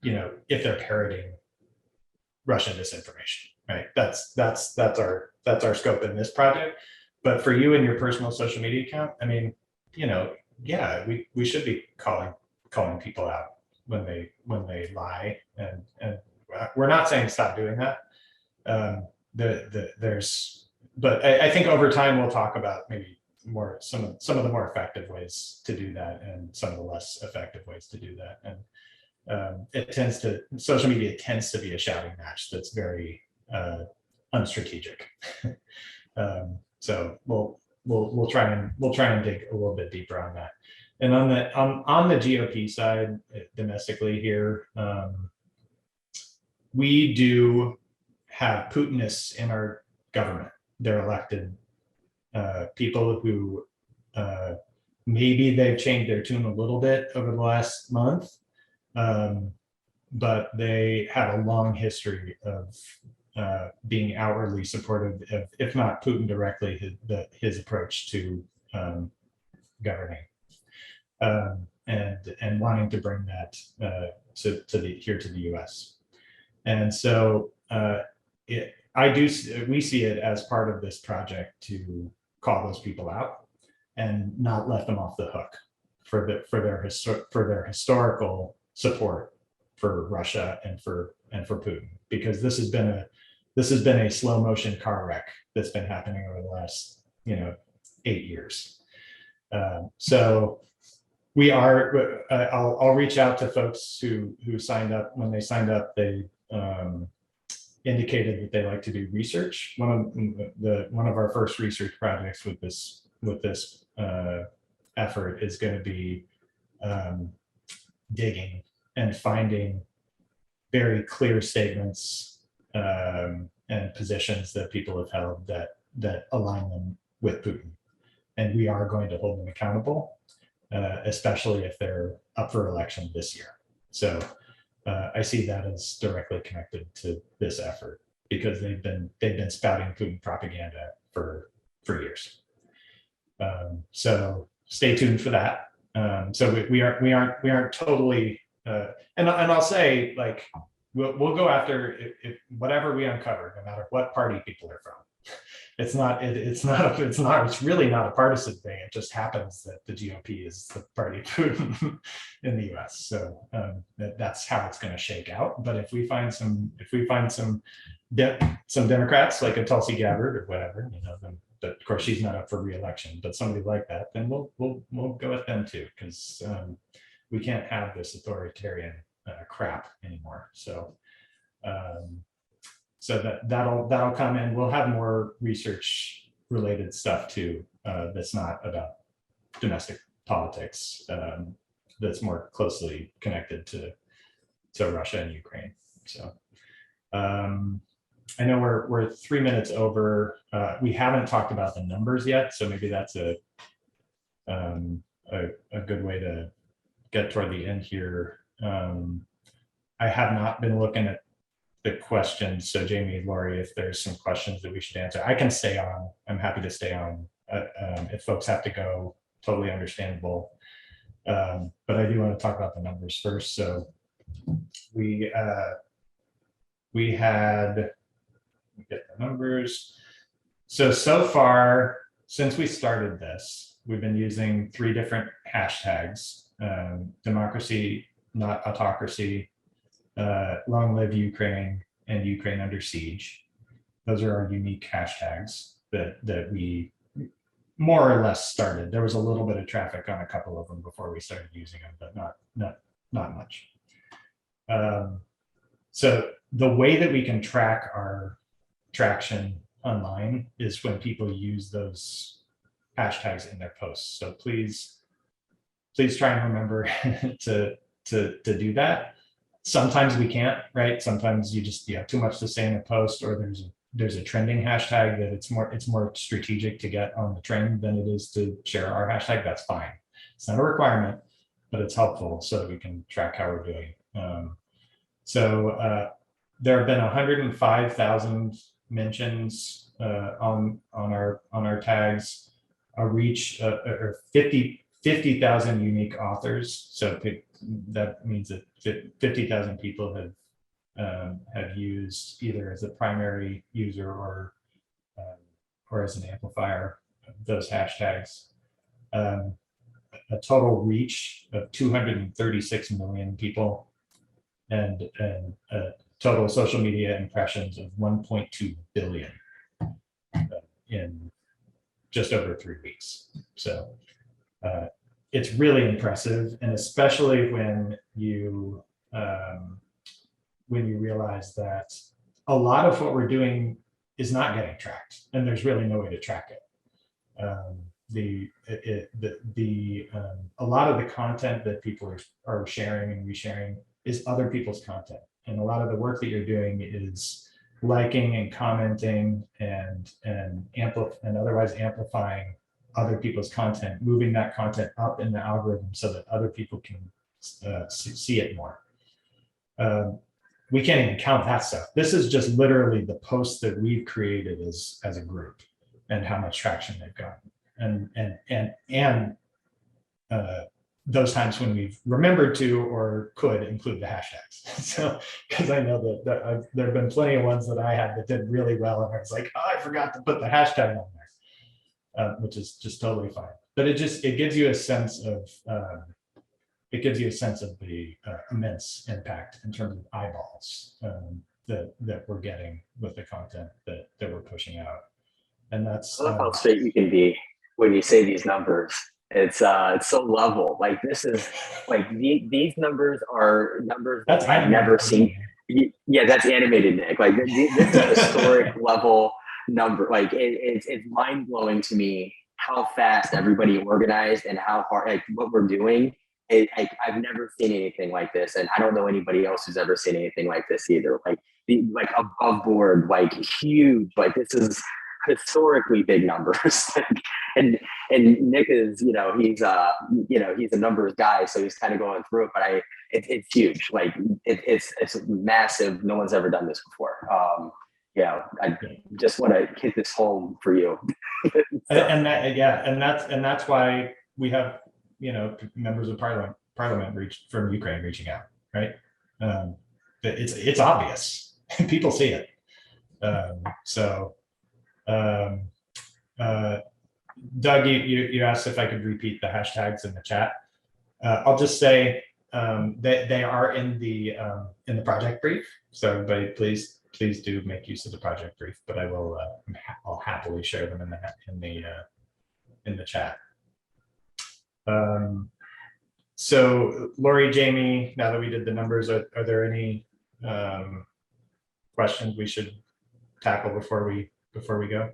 S1: you know, if they're parroting Russian disinformation, right? That's our scope in this project. But for you and your personal social media account, I mean, you know, yeah, we should be calling people out when they lie, and we're not saying stop doing that. But I think over time we'll talk about maybe some of the more effective ways to do that and some of the less effective ways to do that. And social media tends to be a shouting match that's very unstrategic. So we'll try and dig a little bit deeper on that. And on the GOP side, domestically here, we do have Putinists in our government. They're elected people who maybe they've changed their tune a little bit over the last month, but they have a long history of being outwardly supportive of, if not Putin directly, his approach to governing, and wanting to bring that to the U.S. And so we see it as part of this project to call those people out and not let them off the hook for their historical support for Russia and for Putin, because this has been a slow motion car wreck that's been happening over the last 8 years. So we are. I'll reach out to folks who signed up. When they signed up, they indicated that they like to do research. One of our first research projects with this effort is going to be digging and finding very clear statements and positions that people have held that align them with Putin, and we are going to hold them accountable, especially if they're up for election this year. So I see that as directly connected to this effort, because they've been spouting Putin propaganda for years. So stay tuned for that. So we aren't totally, and I'll say, like, we'll go after if whatever we uncover, no matter what party people are from. It's really not a partisan thing. It just happens that the GOP is the party of Putin in the US. So that's how it's going to shake out. But if we find some Democrats like a Tulsi Gabbard or whatever, then, but of course she's not up for re-election, but somebody like that, then we'll go at them too, because we can't have this authoritarian crap anymore. So that'll come in. We'll have more research related stuff too, that's not about domestic politics, that's more closely connected to Russia and Ukraine. So I know we're 3 minutes over. We haven't talked about the numbers yet, so maybe that's a good way to get toward the end here. I have not been looking at the questions. So Jamie, Lori, if there's some questions that we should answer, I can stay on. I'm happy to stay on. If folks have to go, totally understandable. But I do want to talk about the numbers first. So we had, let me get the numbers. So far, since we started this, we've been using 3 different hashtags: democracy, not autocracy, long live Ukraine, and Ukraine under siege. Those are our unique hashtags that we more or less started. There was a little bit of traffic on a couple of them before we started using them, but not much. So the way that we can track our traction online is when people use those hashtags in their posts. So please try and remember to do that. Sometimes we can't, right? Sometimes you have too much to say in a post, or there's a trending hashtag that it's more strategic to get on the trend than it is to share our hashtag. That's fine. It's not a requirement, but it's helpful so that we can track how we're doing. There have been 105,000 mentions on our tags, a reach or 50,000 unique authors. So that means that 50,000 people have used either as a primary user or as an amplifier of those hashtags. A total reach of 236 million people, and total social media impressions of 1.2 billion in just over 3 weeks. So it's really impressive, and especially when you realize that a lot of what we're doing is not getting tracked, and there's really no way to track it. A lot of the content that people are sharing and resharing is other people's content, and a lot of the work that you're doing is liking and commenting and otherwise amplifying other people's content, moving that content up in the algorithm so that other people can see it more. We can't even count that stuff. This is just literally the posts that we've created as a group and how much traction they've gotten. And those times when we've remembered to or could include the hashtags. So, because I know that there have been plenty of ones that I had that did really well, and I was like, oh, I forgot to put the hashtag on there, which is just totally fine. But it gives you a sense of the immense impact in terms of eyeballs that we're getting with the content that we're pushing out. And that's
S4: I love how straight you can be when you say these numbers. It's so level. Like, this is like these numbers are numbers that I've never seen. Yeah, that's animated, Nick. Like, this is historic level number. Like, it's mind blowing to me how fast everybody organized and how hard, like, what we're doing. I've never seen anything like this, and I don't know anybody else who's ever seen anything like this either. Like above board, like huge. Like, this is historically big numbers. and Nick is, he's a numbers guy, so he's kind of going through it, but it's huge. Like, it's massive. No one's ever done this before. I just want to hit this home for you.
S1: And that's why we have, members of parliament from Ukraine reaching out, right? It's obvious. People see it. Doug, you asked if I could repeat the hashtags in the chat. I'll just say they are in the project brief. So everybody, please do make use of the project brief. But I will I'll happily share them in the chat. So Lori, Jamie, now that we did the numbers, are there any questions we should tackle before we go?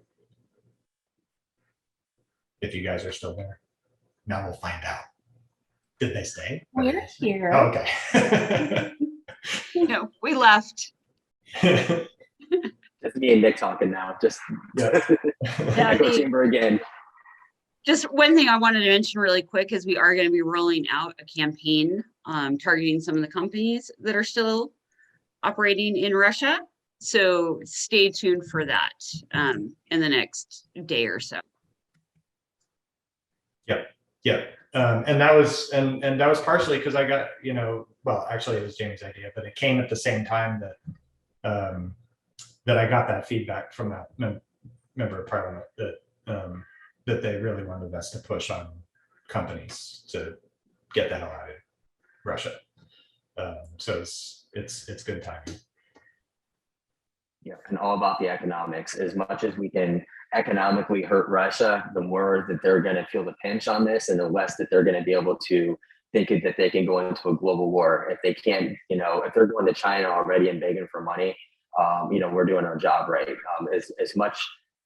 S1: If you guys are still there, now we'll find out. Did they stay?
S2: We're here.
S1: Oh, okay.
S3: No, we left.
S4: Just me and Nick talking now. Just echo chamber again.
S3: Just one thing I wanted to mention really quick is we are going to be rolling out a campaign targeting some of the companies that are still operating in Russia. So stay tuned for that in the next day or so.
S1: Yep. And that was partially because I got, well, actually it was Jamie's idea, but it came at the same time that I got that feedback from that member of parliament that they really wanted us to push on companies to get the hell out of Russia. So it's good timing.
S4: Yeah, and all about the economics. As much as we can economically hurt Russia, the more that they're going to feel the pinch on this, and the less that they're going to be able to think that they can go into a global war. If they can't, if they're going to China already and begging for money, we're doing our job right. As much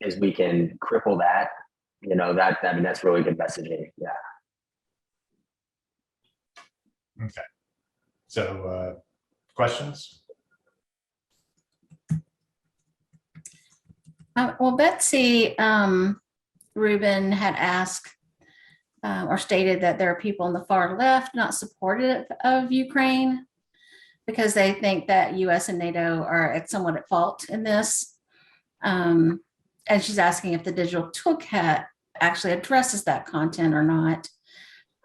S4: as we can cripple that, that's really good messaging. Yeah.
S1: Okay. So, questions?
S2: Well, Betsy Rubin had asked or stated that there are people on the far left not supportive of Ukraine because they think that US and NATO are somewhat at fault in this. And she's asking if the digital toolkit actually addresses that content or not.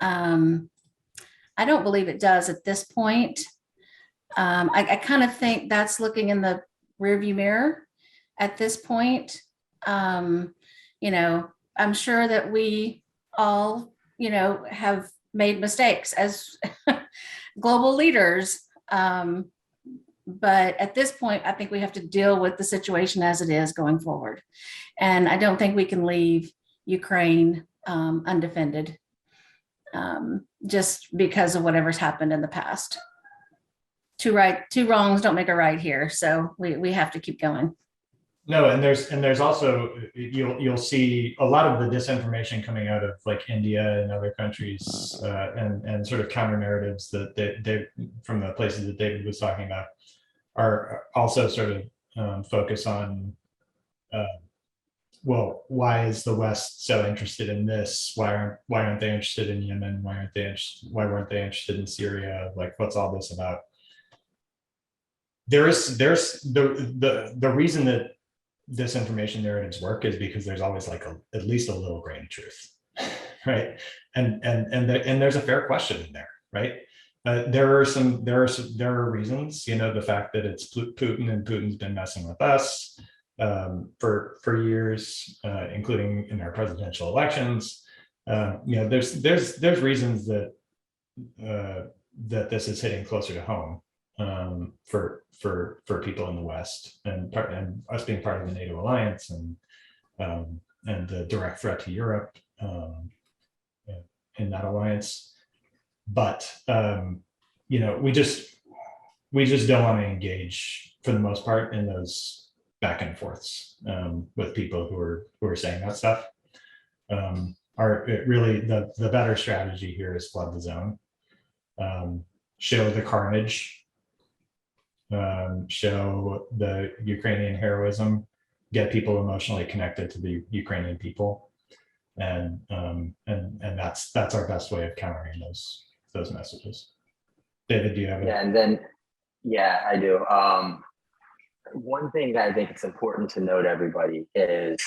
S2: I don't believe it does at this point. I kind of think that's looking in the rearview mirror at this point. I'm sure that we all, have made mistakes as global leaders. But at this point, I think we have to deal with the situation as it is going forward. And I don't think we can leave Ukraine undefended just because of whatever's happened in the past. Two wrongs don't make a right here. So we have to keep going.
S1: No, and there's also, you'll see a lot of the disinformation coming out of like India and other countries and sort of counter narratives that they from the places that David was talking about are also sort of focus on, well, why is the West so interested in this? Why aren't they interested in Yemen? Why weren't they interested in Syria? Like, what's all this about? There's the reason that disinformation narratives work is because there's always like at least a little grain of truth, right? And there's a fair question in there, right? There are reasons, the fact that it's Putin and Putin's been messing with us for years, including in our presidential elections. There's reasons that that this is hitting closer to home for people in the West and us being part of the NATO alliance and the direct threat to Europe in that alliance. But we just don't want to engage for the most part in those back and forths with people who are saying that stuff. Really the better strategy here is flood the zone, show the carnage, show the Ukrainian heroism, get people emotionally connected to the Ukrainian people, and that's our best way of countering those messages. David, do you have
S4: I do. one thing that I think it's important to note, everybody, is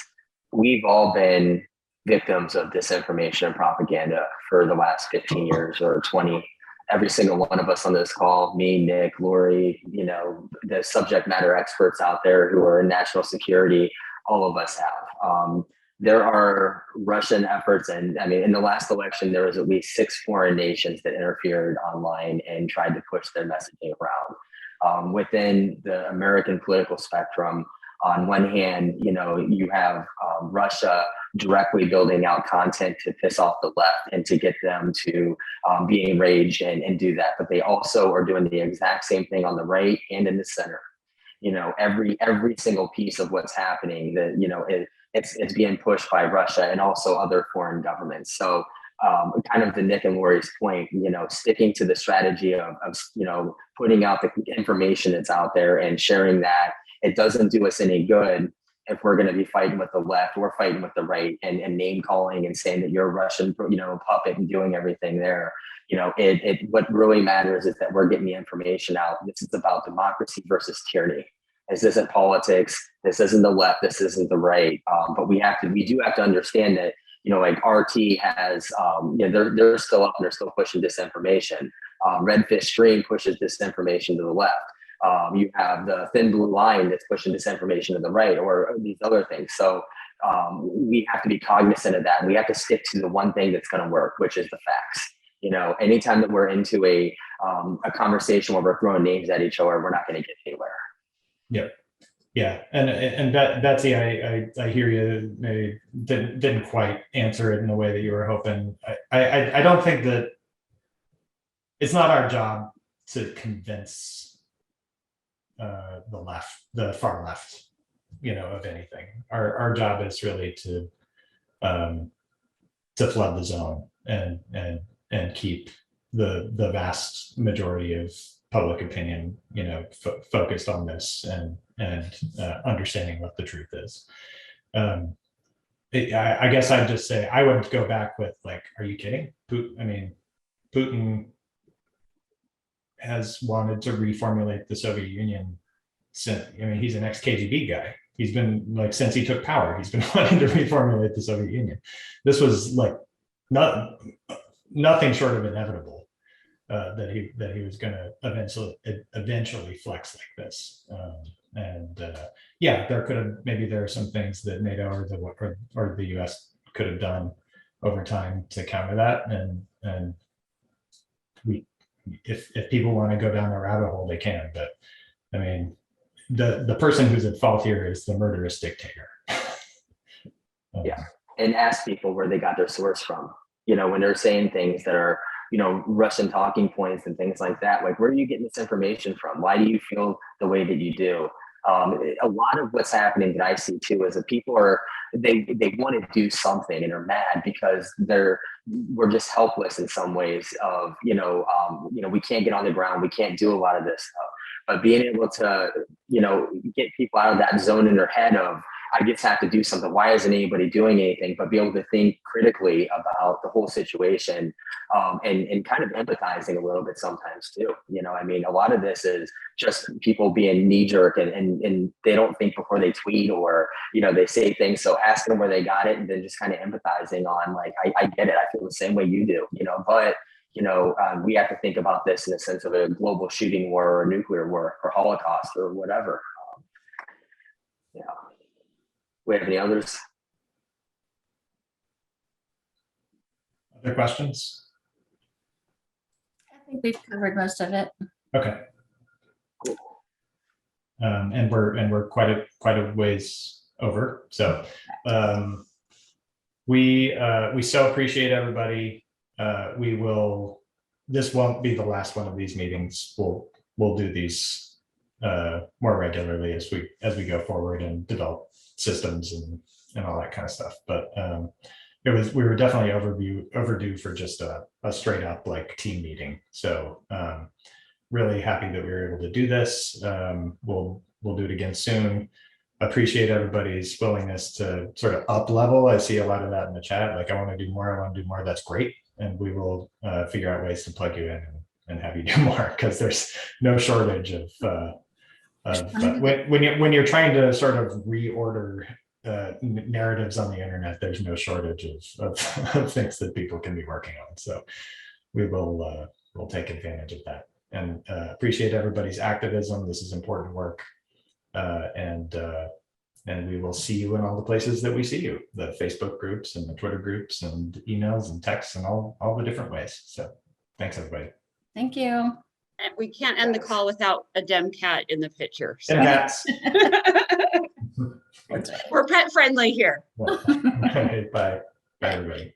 S4: we've all been victims of disinformation and propaganda for the last 15 years or 20. Every single one of us on this call, me, Nick, Lori, you know, the subject matter experts out there who are in national security, all of us have. There are Russian efforts, and I mean, in the last election, there was at least 6 foreign nations that interfered online and tried to push their messaging around. Within the American political spectrum, on one hand, you know, you have Russia directly building out content to piss off the left and to get them to be enraged and do that. But they also are doing the exact same thing on the right and in the center. You know, every single piece of what's happening, that, you know, it's being pushed by Russia and also other foreign governments. So kind of to Nick and Lori's point, you know, sticking to the strategy of you know, putting out the information that's out there and sharing that, it doesn't do us any good if we're going to be fighting with the left or fighting with the right and name calling and saying that you're a Russian, you know, puppet and doing everything there. You know, what really matters is that we're getting the information out. This is about democracy versus tyranny. This isn't politics. This isn't the left. This isn't the right. But we do have to understand that, you know, like RT has, you know, they're still up and they're still pushing disinformation. Redfish Stream pushes disinformation to the left. You have the Thin Blue Line that's pushing disinformation to the right, or these other things. So we have to be cognizant of that. And we have to stick to the one thing that's going to work, which is the facts. You know, anytime that we're into a conversation where we're throwing names at each other, we're not going to get anywhere.
S1: Yep. Yeah, and Betsy, I hear you. Maybe didn't quite answer it in the way that you were hoping. I don't think that it's not our job to convince the far left, you know, of anything. Our job is really to flood the zone and keep the vast majority of public opinion, you know, focused on this and understanding what the truth is. I guess I'd just say I would go back with, like, are you kidding? Putin has wanted to reformulate the Soviet Union since, I mean, he's an ex-KGB guy. He's been, like, since he took power, he's been wanting to reformulate the Soviet Union. This was like nothing short of inevitable. That he was going to eventually flex like this, yeah, there are some things that NATO or the U.S. could have done over time to counter that, and if people want to go down the rabbit hole, they can. But I mean, the person who's at fault here is the murderous dictator.
S4: Yeah, and ask people where they got their source from. You know, when they're saying things that are, you know, Russian talking points and things like that, like, where are you getting this information from? Why do you feel the way that you do? A lot of what's happening that I see too is that people they want to do something and are mad because we're just helpless in some ways of, you know, we can't get on the ground. We can't do a lot of this stuff, but being able to, you know, get people out of that zone in their head of, I just have to do something. Why isn't anybody doing anything? But be able to think critically about the whole situation, and kind of empathizing a little bit sometimes too. You know, I mean, a lot of this is just people being knee jerk and they don't think before they tweet, or, you know, they say things. So asking them where they got it and then just kind of empathizing on, like, I get it. I feel the same way you do, you know, but, you know, we have to think about this in a sense of a global shooting war or a nuclear war or Holocaust or whatever. Yeah. We have any others?
S1: Other questions?
S2: I think we've covered most of it.
S1: Okay. Cool. And we're quite a ways over. So we so appreciate everybody. This won't be the last one of these meetings. We'll do these more regularly as we go forward and develop systems and all that kind of stuff. But we were definitely overdue for just a straight up, like, team meeting. So really happy that we were able to do this. We'll do it again soon. Appreciate everybody's willingness to sort of up level. I see a lot of that in the chat. Like, I want to do more. That's great. And we will figure out ways to plug you in and have you do more, because there's no shortage But when you're trying to sort of reorder narratives on the internet, there's no shortage of things that people can be working on. So we'll take advantage of that, and appreciate everybody's activism. This is important work, and we will see you in all the places that we see you, the Facebook groups and the Twitter groups and emails and texts and all the different ways. So thanks, everybody.
S2: Thank you.
S3: And we can't end the call without a DemCat in the picture. So.
S1: And cats.
S3: We're pet friendly here.
S1: Well, bye. Bye, everybody.